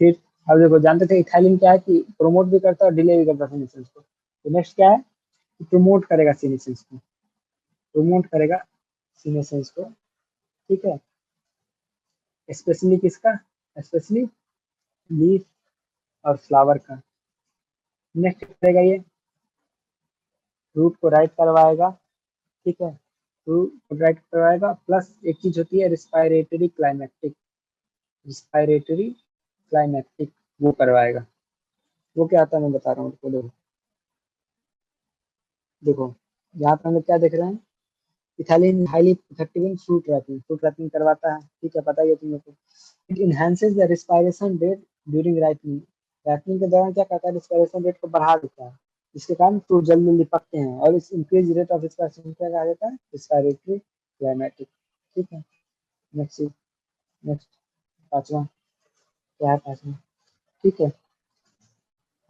फिर अब देखो, जानते थे इथाइलिन क्या है कि प्रोमोट भी करता है और डिले भी करता है सीनेसेंस को। तो नेक्स्ट क्या है, प्रमोट करेगा सीनेसेंस को, प्रमोट करेगा सीनेसेंस को। ठीक है, स्पेशली किसका, स्पेशली लीफ और फ्लावर का। नेक्स्ट करेगा ये, रूट को राइट करवाएगा। ठीक है, रूट को राइट करवाएगा, प्लस एक चीज होती है रिस्पायरेटरी क्लाइमेक्टिक, रिस्पायरेटरी क्लाइमेक्टिक वो करवाएगा। वो क्या आता है मैं बता रहा हूँ आपको। देखो देखो, यहाँ पे हम लोग क्या देख रहे हैं, ethylene highly effective in fruit ripening, fruit ripening करवाता है। ठीक है, पता ही है तुम लोग को। It enhances the respiration rate during ripening, ripening के दौरान क्या करता है, रिस्पायरेशन रेट को बढ़ा देता है, जिसके कारण फ्रूट जल्दी जल्दी पकते हैं। और इस इंक्रीज रेट ऑफ रिस्पायरेशन क्या कहा जाता है, रिस्पायरेटरी क्लाइमेटिक। ठीक है, नेक्स्ट, नेक्स्ट पांचवा, क्या है पांचवा। ठीक है,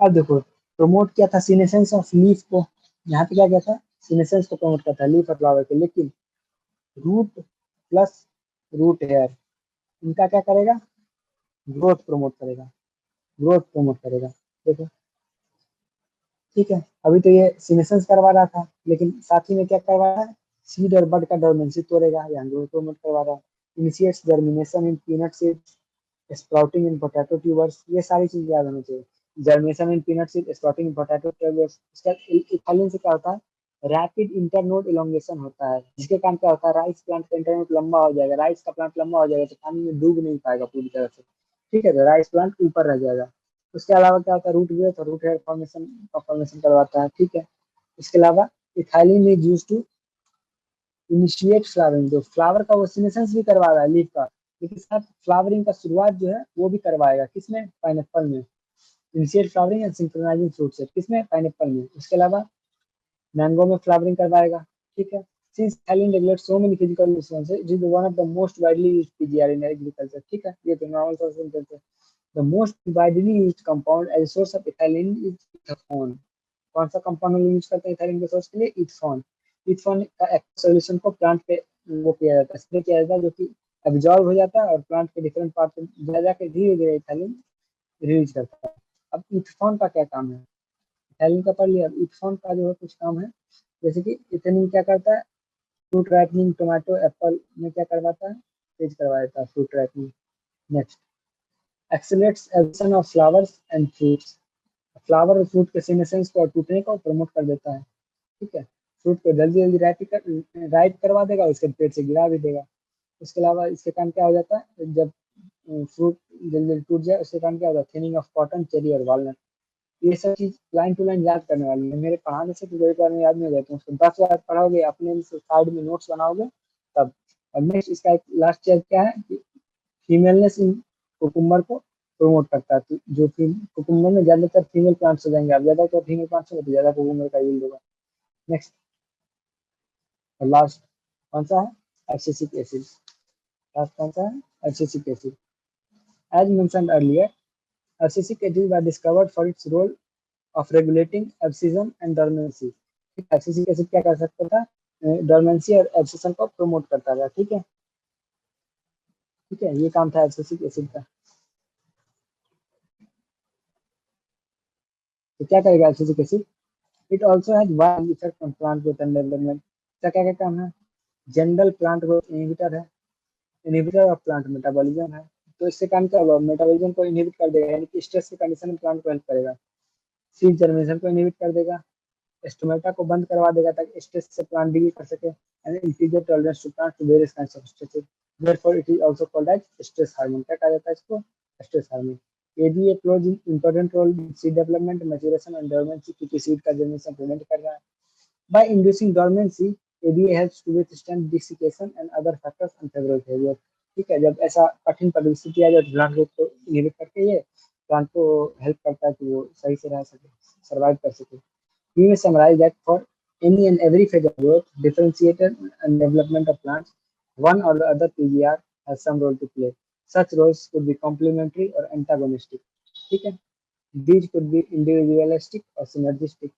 अब देखो, प्रमोट किया था सीनेसेंस ऑफ लीफ को, यहाँ पे क्या किया था, सीनेसेंस को प्रमोट करता है लीफ और फ्लावर के। लेकिन रूट प्लस रूट हेयर, इनका क्या करेगा, ग्रोथ प्रमोट करेगा, ग्रोथ प्रमोट करेगा। देखो, ठीक है, अभी तो ये सीनेसेंस करवा रहा था, लेकिन साथ ही में क्या करवा रहा है, सीड और बड का डोरमेंसी तोड़ेगा, या ग्रोथ प्रमोट करवा रहा है। इनिशिएट्स जर्मिनेशन इन पीनट सीड्स, स्प्राउटिंग इन पोटैटो ट्यूबर्स, ये सारी चीज याद होनी चाहिए। जर्मिनेशन इन पीनट सीड, स्प्राउटिंग इन पोटैटो ट्यूबर्स। इसका इथाइलिन से क्या होता है, रैपिड इंटरनोड इलोंगेशन होता है, जिसके कारण क्या होता है, राइस प्लांट का इंटरनोड लंबा हो जाएगा, राइस का प्लांट लंबा हो जाएगा तो पानी में डूब नहीं पाएगा पूरी तरह से। ठीक है, तो राइस प्लांट ऊपर रह जाएगा। उसके अलावा क्या होता है, रूट ग्रोथ और रूट हेयर फॉर्मेशन का फॉर्मेशन करवाता है। ठीक है, इसके अलावा ethylene is used to initiate flowering, जो फ्लावर का वो सीनेसेंस भी करवा रहा है लीफ का, लेकिन साथ फ्लावरिंग का शुरुआत जो है वो भी करवाएगा, किसमें, पाइनएप्पल में। Initiate flowering and synchronising fruit से, किसमें, पाइनएप्पल में। उसके अलावा मैंगो में फ्लावरिंग करवाएगा। ठीक है, since ethylene regulate so many physical responses, it is one of the most widely used PGR in agriculture. ठीक है, ये तो नॉर्मल सोर्स है। The most widely used compound as source of ethylene is ethephon. कौन सा compound use करते हैं ethylene के सोर्स के लिए, इथफॉन। इथफॉन का सोल्यूशन को प्लांट पे वो किया जाता है, स्प्रे किया जाता है, जो कि एब्जॉर्ब हो जाता है और प्लांट के डिफरेंट पार्ट पे जा जाके धीरे धीरे इथाइलिन रिलीज करता है। अब इथफॉन का क्या काम है, इथाइलिन का पढ़ लिया, अब इथफॉन का जो है कुछ काम है। जैसे कि इथेनिन क्या करता है, फ्रूट राइपनिंग, टोमेटो एप्पल में क्या करवाता है, तेज करवा देता है fruit ripening. Next, accelerates absorption of flowers and fruits, flower और फ्रूट के सीनेसेंस को और टूटने को प्रमोट कर देता है। ठीक है, फ्रूट को जल्दी जल्दी राइट करवा देगा, उसके पेड़ से गिरा भी देगा। उसके अलावा इसके कारण क्या हो जाता है, जब फ्रूट जल्दी जल्दी टूट जाए उसके कारण क्या होता है, थिनिंग ऑफ कॉटन, चेरी और वालनट। ये सब चीज लाइन टू लाइन याद करने वाली है, मेरे पढ़ाने से तो एक बार में याद नहीं हो जाती, उसको 10 बार पढ़ोगे, अपने साइड में नोट्स बनाओगे तब। और नेक्स्ट, इसका एक लास्ट चीज क्या है कि फीमेलनेस इन कुकुम्बर को प्रमोट करता है। तो जो कुकुम्बर में ज्यादातर फीमेल प्लांट्स हो जाएंगे, आप ज्यादातर फीमेल प्लांट्स हो तो ज्यादा कुकुम्बर का यूज होगा। नेक्स्ट और लास्ट कौन सा है, एब्सिसिक एसिड। लास्ट कौन सा है, abscisic acid. As mentioned earlier, abscisic acid were discovered for its role of regulating abscission and dormancy. Abscisic acid क्या कर सकता था, डोर्मेंसी और एब्सिजन को प्रमोट करता था। ठीक है, ठीक है, ये काम था एब्सिसिक एसिड का। तो क्या करेगा abscisic acid, it also has wide effect on plant growth and development. क्या क्या क्या काम है, जनरल प्लांट ग्रोथ इनहिबिटर है, इनहिबिटर ऑफ प्लांट मेटाबॉलिज्म है। तो इससे काम क्या होगा, मेटाबॉलिज्म को इनहिबिट कर देगा, यानी कि स्ट्रेस के कंडीशन में प्लांट को हेल्प करेगा। सीड जर्मिनेशन को इनहिबिट कर देगा, स्टोमेटा को बंद करवा देगा ताकि स्ट्रेस से प्लांट डील कर सके, and increase tolerance to plant to various kinds of stresses, therefore it is also called as stress hormone. क्या कहा जाता है इसको, stress hormone. ADA plays important role in seed development, maturation and dormancy, क्योंकि seed का germination prevent कर रहा है। By inducing dormancy, ADA helps to withstand desiccation and other factors unfavorable behavior। ठीक है, जब ऐसा कठिन परिस्थिति आ जाए तो प्लांट ग्रोथ को इनहिबिट करके ये प्लांट को हेल्प करता है कि वो सही से रह सके, सर्वाइव कर सके। We may summarize that for any and every phase of growth, differentiation and development of plants, one or the other PGR has some role to play. Such roles could be complementary or antagonistic। ठीक है, these could be individualistic or synergistic।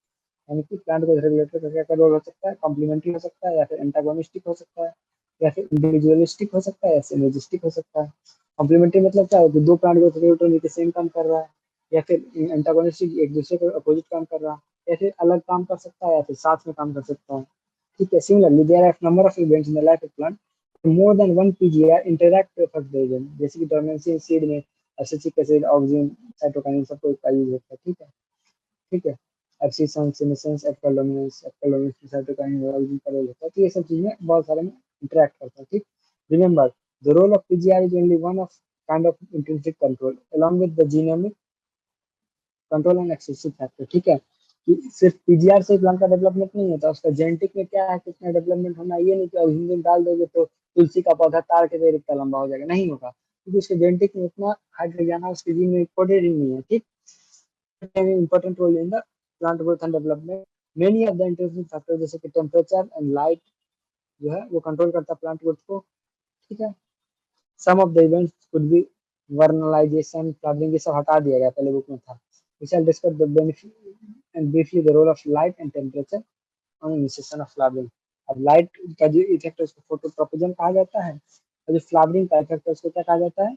यानी कि plant को regulator का क्या role हो सकता है, कॉम्प्लीमेंट्री हो सकता है, या फिर एंटागोनिस्टिक हो सकता है, या फिर इंडिविजुअलिस्टिक हो सकता है, या सिनर्जिस्टिक हो सकता है। कॉम्प्लीमेंट्री मतलब क्या है कि दो प्लांट को रेगुलेटर मिलकर सेम काम कर रहा है, या फिर एंटागोनिस्टिक एक दूसरे को अपोजिट काम कर रहा है, या फिर अलग काम कर सकता है, या फिर साथ में काम कर सकता है। ठीक है, similarly there are number of events in the life of plant, more than one PGR interact to affect the event, जैसे कि डोर्मेंसी सीड में एसिटिक एसिड, ऑक्सीजन, साइटोकाइनिन सबको का यूज होता है। ठीक है, ठीक है, एब्सिशन, सीनेसेंस, एप्कोलोमिनेंस, एप्कोलोमिनेंस के साइटोकाइनिन और ऑक्सीजन का रोल होता है। तो ये सब चीजें बहुत सारे में इंटरैक्ट करता है। ठीक, remember the role of PGR is only one of kind of intrinsic control along with the genomic control and excessive factor. ठीक है, कि सिर्फ पीजीआर से प्लांट का डेवलपमेंट नहीं होता, उसका जेनेटिक में क्या है, कितना डेवलपमेंट होना, ये नहीं कि ऑक्सीजन डाल दोगे तो तुलसी का पौधा तार के पेड़ इतना लंबा हो जाएगा, नहीं होगा, क्योंकि उसके जेनेटिक में उतना हाइट जाना उसके जीन में कोडेड ही नहीं है। ठीक, important role in the plant growth and development। Many of the interesting factors जैसे कि टेम्परेचर एंड लाइट जो है वो कंट्रोल करता है प्लांट ग्रोथ को। ठीक है, सम of the events could be vernalization, flowering, ये सब हटा दिया गया, पहले बुक में था। We shall discuss the benefit and briefly the role of light and temperature on initiation of flowering। अब लाइट का जो इफेक्ट है उसको फोटोट्रोपिज्म कहा जाता है, और जो फ्लावरिंग का इफेक्ट है उसको क्या कहा जाता है,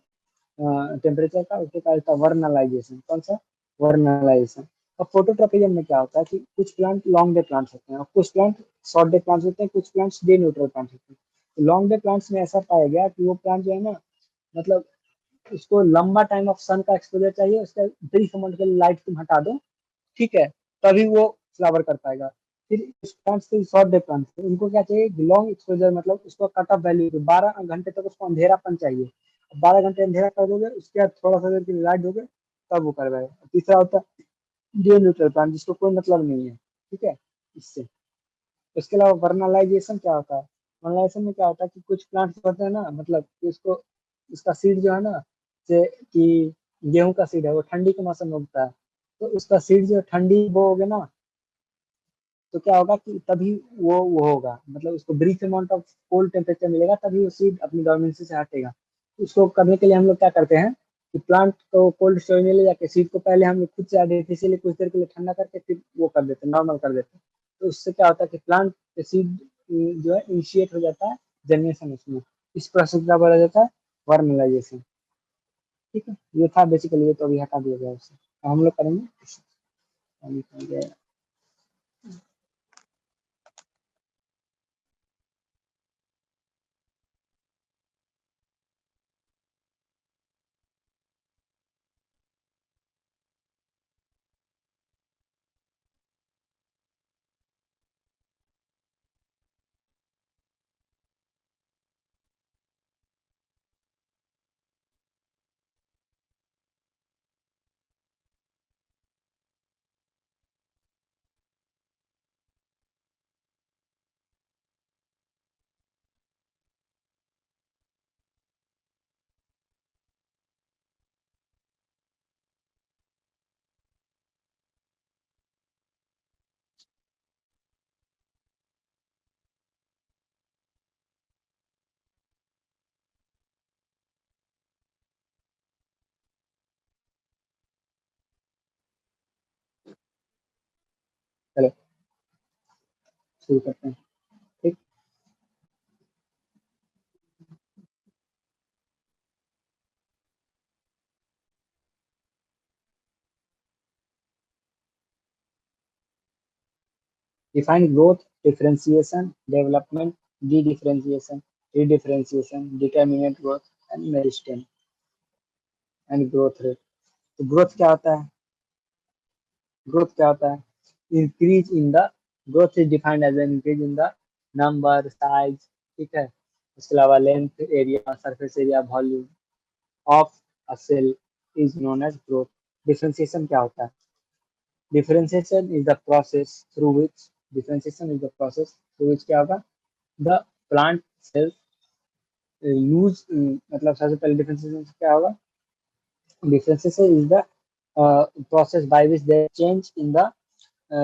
टेम्परेचर का, उसके कहा जाता है वर्नलाइजेशन। कौन सा, वर्नलाइजेशन। और फोटोट्रोपिज्म में क्या होता है कि कुछ प्लांट लॉन्ग डे प्लांट्स होते हैं और कुछ प्लांट शॉर्ट डे प्लांट्स होते हैं, कुछ प्लांट्स डे न्यूट्रल प्लांट्स होते हैं। लॉन्ग डे प्लांट्स में ऐसा पाया गया कि वो प्लांट जो है ना, मतलब उसको लंबा टाइम ऑफ सन का एक्सपोजर चाहिए, उसका ब्रीफ अमाउंट के लाइट तुम हटा दो, ठीक है, तभी वो फ्लावर कर पाएगा। फिर प्लांट्स के शॉर्ट डे प्लांट्स उनको क्या चाहिए, लॉन्ग एक्सपोजर, मतलब उसको कट ऑफ वैल्यू 12 घंटे तक उसको अंधेरापन चाहिए। 12 घंटे अंधेरा कर दोगे, उसके बाद थोड़ा सा देर के लिए लाइट दोगे, तब वो करवाएगा। तीसरा होता है डे न्यूट्रल प्लांट, जिसको कोई मतलब नहीं है। ठीक है, इससे उसके अलावा वर्नलाइजेशन क्या होता है, वर्नलाइजेशन में क्या होता है कि कुछ प्लांट्स होते हैं ना, मतलब कि उसको, उसका सीड जो है ना, जैसे कि गेहूं का सीड है वो ठंडी के मौसम में उगता है, तो उसका सीड जो ठंडी बोओगे ना, तो क्या होगा कि तभी वो होगा, मतलब उसको brief amount of cold temperature मिलेगा, तभी वो सीड अपनी डोरमेंसी से हटेगा। उसको करने के लिए हम लोग क्या करते हैं कि प्लांट को कोल्ड स्टोरेज में ले जाके सीड को पहले हम लोग खुद से आर्टिफिशियली कुछ देर के लिए ठंडा करके फिर वो कर देते हैं, नॉर्मल कर देते हैं। तो उससे क्या होता है कि प्लांट सीड जो है इनिशिएट हो जाता है जर्मिनेशन उसमें। इस प्रोसेस का बोला जाता है वर्नलाइजेशन। ठीक है, ये था बेसिकली, ये तो अभी हटा दिया गया उससे, हम लोग करेंगे। चलो शुरू करते हैं। ठीक, define growth, differentiation, development, dedifferentiation, redifferentiation, determinant growth and meristem and growth rate. तो ग्रोथ क्या होता है? ग्रोथ क्या होता है? Increase in the, growth is defined as an increase in the number, size, ठीक है, उसके अलावा length, area, surface area, volume of a cell is known as growth. Differentiation क्या होता है? Differentiation is the process through which, differentiation is the process through which क्या होगा, the plant cells lose, मतलब सबसे पहले differentiation से क्या होगा? Differentiation is the process by which they change in the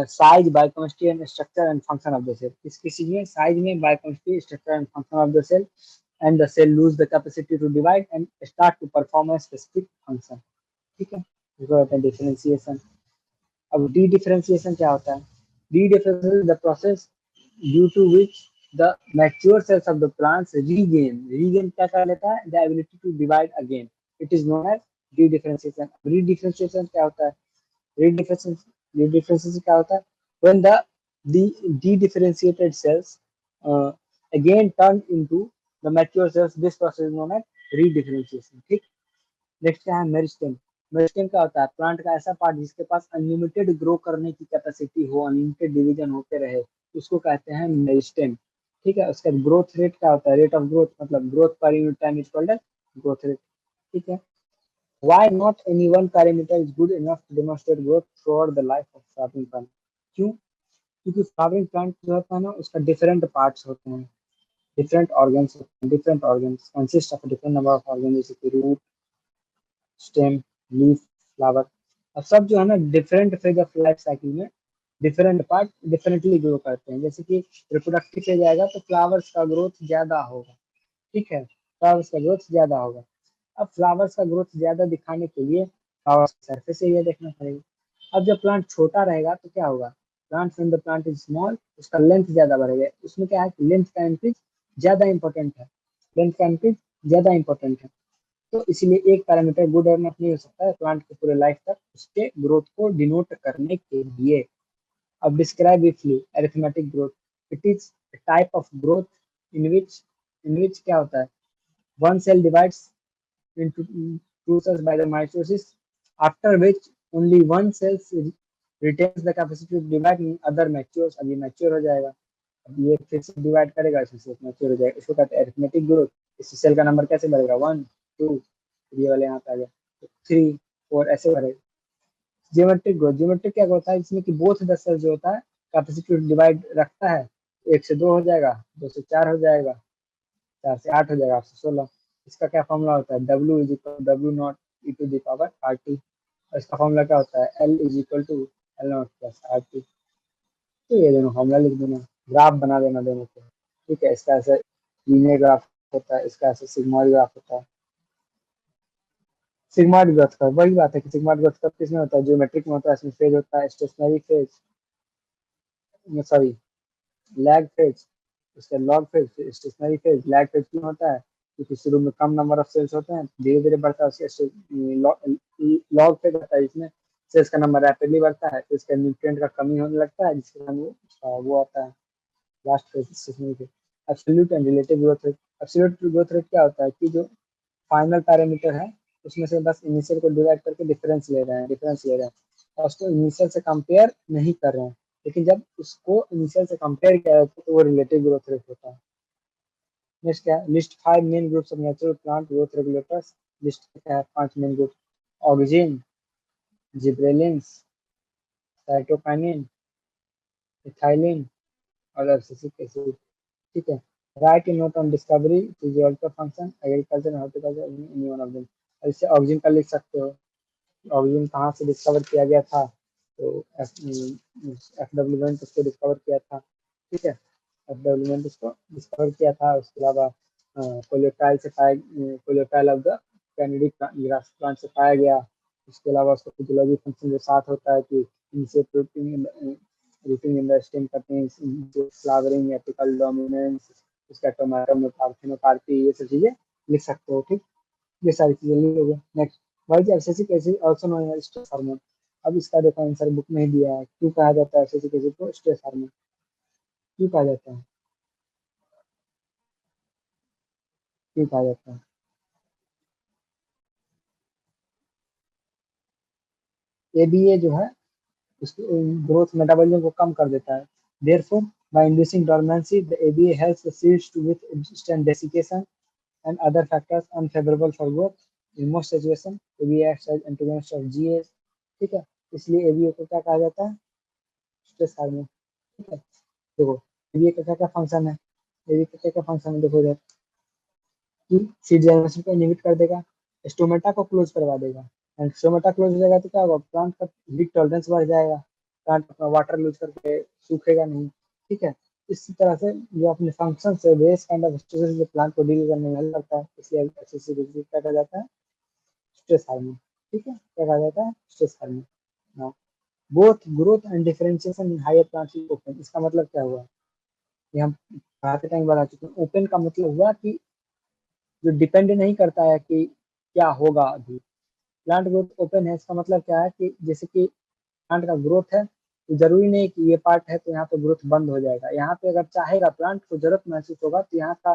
size, biochemistry and structure and function of the cell. इस किसी में size में, biochemistry, structure and function of the cell, and the cell lose the capacity to divide and start to perform a specific function, ठीक है, इसको कहते हैं differentiation। अब डी डिफरेंशिएशन क्या होता है? Dedifferentiation the process due to which the mature cells of the plants regain क्या कर लेता है? The ability to divide again, it is known as dedifferentiation. Redifferentiation क्या होता है? री डिफरेंशिएशन क्या होता है? When the dedifferentiated cells again turn into the mature cells, this process is known as री differentiation, ठीक। Next क्या है? मेरिस्टेम। मेरिस्टेम क्या होता है? प्लांट का ऐसा पार्ट जिसके पास अनलिमिटेड ग्रो करने की कैपेसिटी हो, अनलिमिटेड डिवीजन होते रहे, उसको कहते हैं मेरिस्टेम, ठीक है। उसका ग्रोथ रेट क्या होता है? रेट ऑफ ग्रोथ, मतलब growth per unit time is called as growth rate, ठीक है। Why not any one parameter is good enough to demonstrate growth throughout the life of flowering plant? क्यों? क्योंकि flowering plant जो होता है ना, उसका डिफरेंट पार्ट्स होते हैं, डिफरेंट ऑर्गन्स होते हैं, different organs consist of different number of organ, जैसे कि रूट, स्टेम, लीफ, फ्लावर। अब सब जो है ना, different phase of life cycle में डिफरेंट पार्ट डिफरेंटली ग्रो करते हैं। जैसे कि रिप्रोडक्टिव फेज आएगा तो फ्लावर्स का ग्रोथ ज्यादा होगा, ठीक है, फ्लावर्स का ग्रोथ ज्यादा होगा। अब फ्लावर्स का ग्रोथ ज्यादा दिखाने के लिए फ्लावर्स का सरफेस एरिया देखना पड़ेगा। अब जब प्लांट छोटा रहेगा तो क्या होगा? Plant from the plant is small, उसका लेंथ ज्यादा बढ़ेगा। उसमें क्या है? लेंथ का इंक्रीज ज्यादा इंपॉर्टेंट है, लेंथ का इंक्रीज ज्यादा इंपॉर्टेंट है। तो इसीलिए एक पैरामीटर गुड और नहीं हो सकता है प्लांट के पूरे लाइफ तक उसके ग्रोथ को डिनोट करने के लिए। अब describe briefly arithmetic growth. It is type of growth in which क्या होता है? One cell divides into two cells by the mitosis, after which only one cell retains the capacity to divide in other matures। अब ये mature हो जाएगा, अब ये फिर से डिवाइड करेगा, इसमें से मैच्योर हो जाएगा, इसको कहते हैं अरिथमेटिक ग्रोथ। इस सेल का नंबर कैसे बढ़ेगा? 1 2, ये वाले यहाँ पे आ गया, तो 3 4 ऐसे बढ़ेगा। जियोमेट्रिक ग्रोथ, जियोमेट्रिक क्या होता है? इसमें कि बोथ द सेल जो होता है कैपेसिटी टू डिवाइड रखता है, 1 से 2 हो जाएगा, 2 से 4 हो जाएगा, 4 से 8 हो जाएगा, 8 से 16। इसका क्या फॉर्मूला होता है? W is equal W not E to the power are t. और इसका फॉर्मूला क्या होता है? L is equal to L naught plus r t. तो ये दोनों फॉर्मूला लिख देना, ग्राफ बना देना दोनों को, ठीक है। इसका ऐसा लीनियर ग्राफ होता है, इसका ऐसा सिग्मॉइड ग्राफ होता है। सिग्मॉइड ग्रोथ का वही बात है कि सिग्मॉइड ग्रोथ कब किसमें होता है? ज्योमेट्रिक में होता है। इसमें फेज होता है stationary phase, sorry lag phase, उसका log phase, stationary phase. Lag phase क्यों होता है? क्योंकि शुरू में कम नंबर ऑफ सेल्स होते हैं, धीरे धीरे बढ़ता है उसके। लॉग फेज होता है इसमें सेल्स का नंबर रैपिडली बढ़ता है, तो इसका न्यूट्रिएंट का कमी होने लगता है, जिसके कारण वो आता है last phase, stationary phase. Absolute and relative growth rate. Absolute growth rate क्या होता है कि जो फाइनल पैरामीटर है उसमें से बस इनिशियल को डिवाइड करके डिफरेंस ले रहे हैं और उसको इनिशियल से कंपेयर नहीं कर रहे हैं। लेकिन जब उसको इनिशियल से कंपेयर किया जाता है तो वो रिलेटिव ग्रोथ रेट होता है। नेक्स्ट क्या है? List 5 main groups of natural plant growth regulators. List क्या है? 5 main group: auxin, gibberellins, cytokinin, ethylene और एब्सिसिक एसिड, ठीक है। Right A note on discovery, physiological function, agriculture and horticulture, any one of them. इससे auxin का लिख सकते हो, ऑक्सीजन कहाँ से डिस्कवर किया गया था? तो एफ डब्ल्यू उसको डिस्कवर किया था, ठीक है, एफ डब्ल्यू उसको डिस्कवर किया था। उसके अलावा coleoptile of the canary grass plant से पाया गया। उसके अलावा उसका फिजियोलॉजी फंक्शन जो साथ होता है कि इनसे rooting in the stem cuttings, flowering, apical dominance, उसका टोमेटो में पार्थिनोकार्पी, ये सब चीजें लिख सकते हो, ठीक। ये सारी चीजें लिख लोगे। Next, why is abscisic acid also known as stress hormone? अब इसका देखो आंसर बुक में ही दिया है, क्यों कहा जाता है एब्सेसिक एसिड को स्ट्रेस हार्मोन, क्यों कहा जाता है? क्यों कहा जाता है? एबीए जो है उसकी ग्रोथ मेटाबॉलिज्म को कम कर देता है। Therefore by inducing dormancy the ABA helps the seeds to withstand desiccation and other factors unfavorable for growth. In most situations, ABA acts as antagonist of GA. ठीक है, इसलिए ABA को क्या कहा जाता है? Stress hormone. ठीक है, देखो ABA का क्या क्या फंक्शन है? ABA का क्या क्या फंक्शन है देखो इधर कि सीड जनरेशन को इनहिबिट कर देगा, स्टोमेटा को क्लोज करवा देगा, एंड स्टोमेटा क्लोज हो जाएगा तो क्या होगा? प्लांट का हीट टॉलरेंस बढ़ जाएगा, प्लांट अपना वाटर लूज करके सूखेगा नहीं। ठीक है, इसी तरह से जो अपने फंक्शन से वेरियस काइंड ऑफ स्ट्रेसेस जो प्लांट को डील करने में हेल्प करता है, इसलिए क्या कहा जाता है? Stress hormone. ठीक है, क्या कहा जाता है? Stress hormone. Now both growth and differentiation in higher plants is open. इसका मतलब क्या हुआ? ये हम पढ़ाते टाइम बता चुके हैं। ओपन का मतलब हुआ कि जो डिपेंड नहीं करता है कि क्या होगा अभी। प्लांट ग्रोथ ओपन है, इसका मतलब क्या है कि जैसे कि प्लांट का ग्रोथ है तो जरूरी नहीं कि ये पार्ट है तो यहाँ पे ग्रोथ बंद हो जाएगा। यहाँ पे अगर चाहेगा प्लांट को जरूरत महसूस होगा तो यहाँ का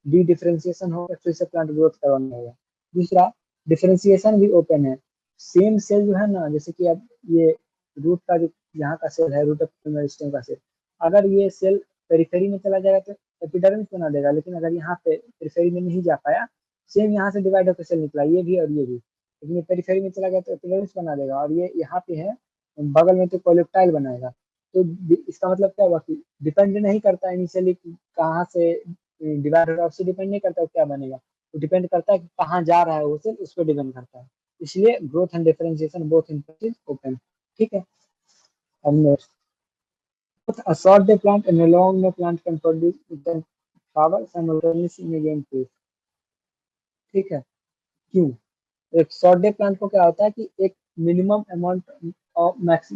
डी डिफरेंशिएशन होगा, फिर से प्लांट ग्रोथ करवाना होगा। दूसरा, डिफरेंशिएशन भी ओपन है। सेम सेल जो है ना, जैसे कि अब ये रूट का जो यहाँ का सेल है, रूट ऑफ स्टेम का सेल, अगर ये सेल पेरिफेरी में चला जाएगा तो एपिडर्मिस बना देगा, लेकिन अगर यहाँ पे पेरिफेरी में नहीं जा पाया, सेम यहाँ से डिवाइड होकर सेल निकला, ये भी और ये भी, लेकिन ये पेरिफेरी में चला गया तो एपिडर्मिस बना देगा, और ये यहाँ पे है बगल में तो कोलेप्टाइल बनाएगा। तो इसका मतलब क्या हुआ कि डिपेंड नहीं करता इनिशियली कहाँ से डिवाइड हो रहा है, उससे डिपेंड नहीं करता क्या बनेगा, तो डिपेंड करता है कि कहाँ जा रहा है वो सेल, उस पर डिपेंड करता है। इसलिए growth and differentiation both in open. ठीक है, अब next, a short day plant and a long day plant can produce can flower simultaneously in a given place। ठीक है, क्यों? एक शॉर्ट डे प्लांट को क्या होता है कि एक मिनिमम अमाउंट ऑफ मैक्स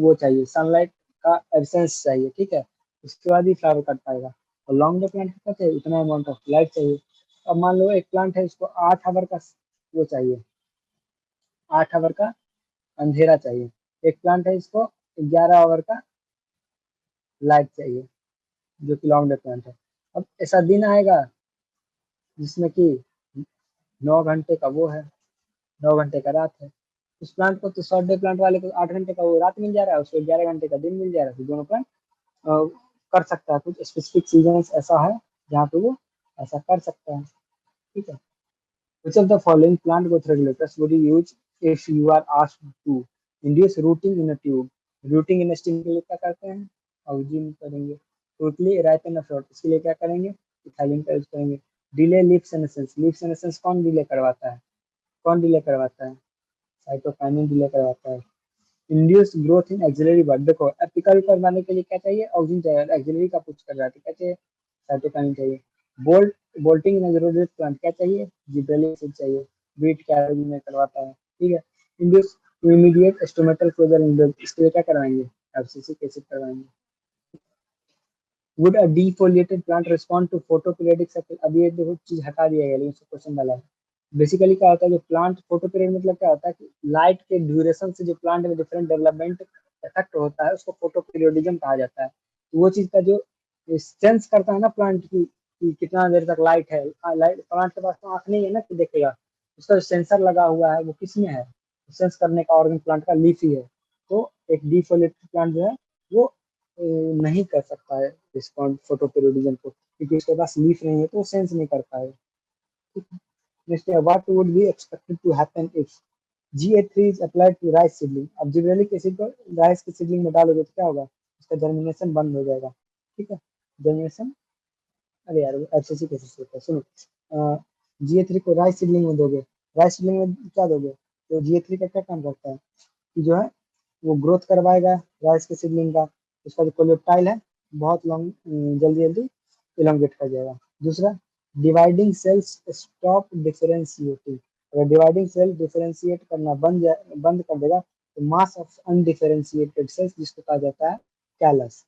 वो चाहिए, सनलाइट का एब्सेंस चाहिए। ठीक है, उसके बाद ही फ्लावर कर पाएगा। और लॉन्ग डे प्लांट को क्या चाहिए? उतना अमाउंट ऑफ लाइट चाहिए। अब मान लो एक प्लांट है, इसको 8 आवर का वो चाहिए, 8 आवर का अंधेरा चाहिए। एक प्लांट है, इसको 11 आवर का लाइट चाहिए, जो कि लॉन्ग डे प्लांट है। अब ऐसा दिन आएगा जिसमें कि 9 घंटे का वो है, 9 घंटे का रात है। उस प्लांट को तो शॉर्ट डे प्लांट वाले को 8 घंटे का वो रात मिल जा रहा है, उसको 11 घंटे का दिन मिल जा रहा है, तो दोनों प्लांट कर सकता है। कुछ स्पेसिफिक सीजन ऐसा है जहाँ पे वो ऐसा कर सकता है। ठीक है, which of the following plant growth regulators would you use if you are asked to induce rooting in a tube? Rooting in a stem के लिए क्या करते हैं? ऑक्जिन करेंगे। टोटली राइपन ऑफ फ्रूट, इसके लिए क्या करेंगे? इथाइलिन का यूज करेंगे। Delay leaf senescence, leaf senescence कौन डिले करवाता है? कौन डिले करवाता है? साइटोकाइनिन डिले करवाता है। इंड्यूस ग्रोथ इन एक्सिलरी बड, देखो एपिकल करवाने के लिए क्या चाहिए? ऑक्सीजन चाहिए। एक्सिलरी का पूछ कर रहा है तो क्या चाहिए? साइटोकाइनिन चाहिए। Bolt bolting in eroded plant क्या चाहिए? जिब्रेलिक एसिड चाहिए। बीट कैरोजी में करवाता है। ठीक है, induce immediate stomatal closure in the, इसके लिए क्या करवाएंगे? एब्सिसिक एसिड करवाएंगे। Would a defoliated plant respond to photoperiodic cycle? अब ये देखो चीज हटा दिया गया, लेकिन क्वेश्चन डाला है। बेसिकली क्या होता है, जो प्लांट फोटोपीरियड मतलब क्या होता है कि लाइट के ड्यूरेशन से जो प्लांट में डिफरेंट डेवलपमेंट इफेक्ट होता है, उसको फोटोपीरियोडिज्म कहा जाता है। तो वो चीज का जो सेंस करता है ना प्लांट की कि कितना देर तक लाइट है, लाइट प्लांट के पास तो आंख नहीं है ना कि देखेगा, उसका जो सेंसर लगा हुआ है वो किसमें है? सेंस करने का ऑर्गन प्लांट का लीफ ही है। तो एक डिफोलिएटेड प्लांट जो है वो नहीं कर सकता है रिस्पॉन्ड फोटोपीरियोडिज्म को, क्योंकि उसके पास लीफ नहीं है तो वो सेंस नहीं कर पाएगा। Next, what would be expected to happen if GA3 is applied to rice seedling? अब जिब्रेलिक एसिड को राइस के सीडलिंग में डालोगे तो क्या होगा? उसका जर्मिनेशन बंद हो जाएगा। ठीक है, जर्मिनेशन, अरे यार एब्सिसिक एसिड से होता है, सुनो। GA3 को राइस सीडलिंग में दोगे, राइस सीडलिंग में क्या दोगे? तो GA3 का क्या काम करता है कि जो है वो ग्रोथ करवाएगा राइस के सीडलिंग का, उसका जो कोलेप्टाइल है बहुत लॉन्ग जल्दी जल्दी इलोंगेट कर जाएगा। दूसरा, डिवाइडिंग सेल्स स्टॉप डिफरेंशिएटिंग, अगर डिवाइडिंग सेल डिफरेंशिएट करना बंद कर देगा तो मास ऑफ अनडिफरेंशिएटेड सेल्स, जिसको कहा जाता है कैलस,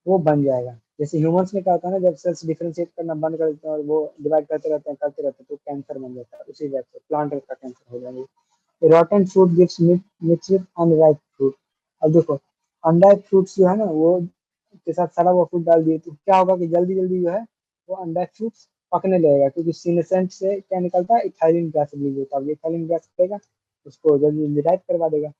वो बन जाएगा। जैसे ह्यूमंस में क्या होता है ना, जब सेल्स डिफरेंशिएट करना बंद कर देते हैं और वो डिवाइड करते रहते हैं तो कैंसर बन जाता है। उसी वजह से प्लांट का कैंसर हो जाएगा। Rotten fruit gives mix with unripe fruit. अब देखो अनराइप फ्रूट्स जो है ना वो के साथ सड़ा हुआ फ्रूट डाल दिए तो क्या होगा कि जल्दी जल्दी जो है वो अनराइप फ्रूट्स पकने लगेगा, क्योंकि सीनेसेंट से क्या निकलता है, इथाइलिन गैस रिलीज होता है। इथाइलिन गैस करेगा उसको जल्दी जल्दी राइट करवा देगा।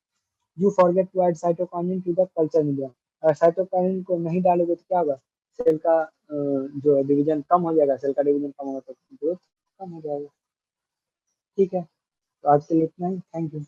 You forget to add cytokinin to the culture media. अगर साइटोकाइनिन को नहीं डालोगे तो क्या होगा, सेल का जो डिवीजन कम हो जाएगा, सेल का डिवीजन कम होगा तो ग्रोथ कम हो जाएगा। ठीक है, तो आज के लिए इतना ही, थैंक यू।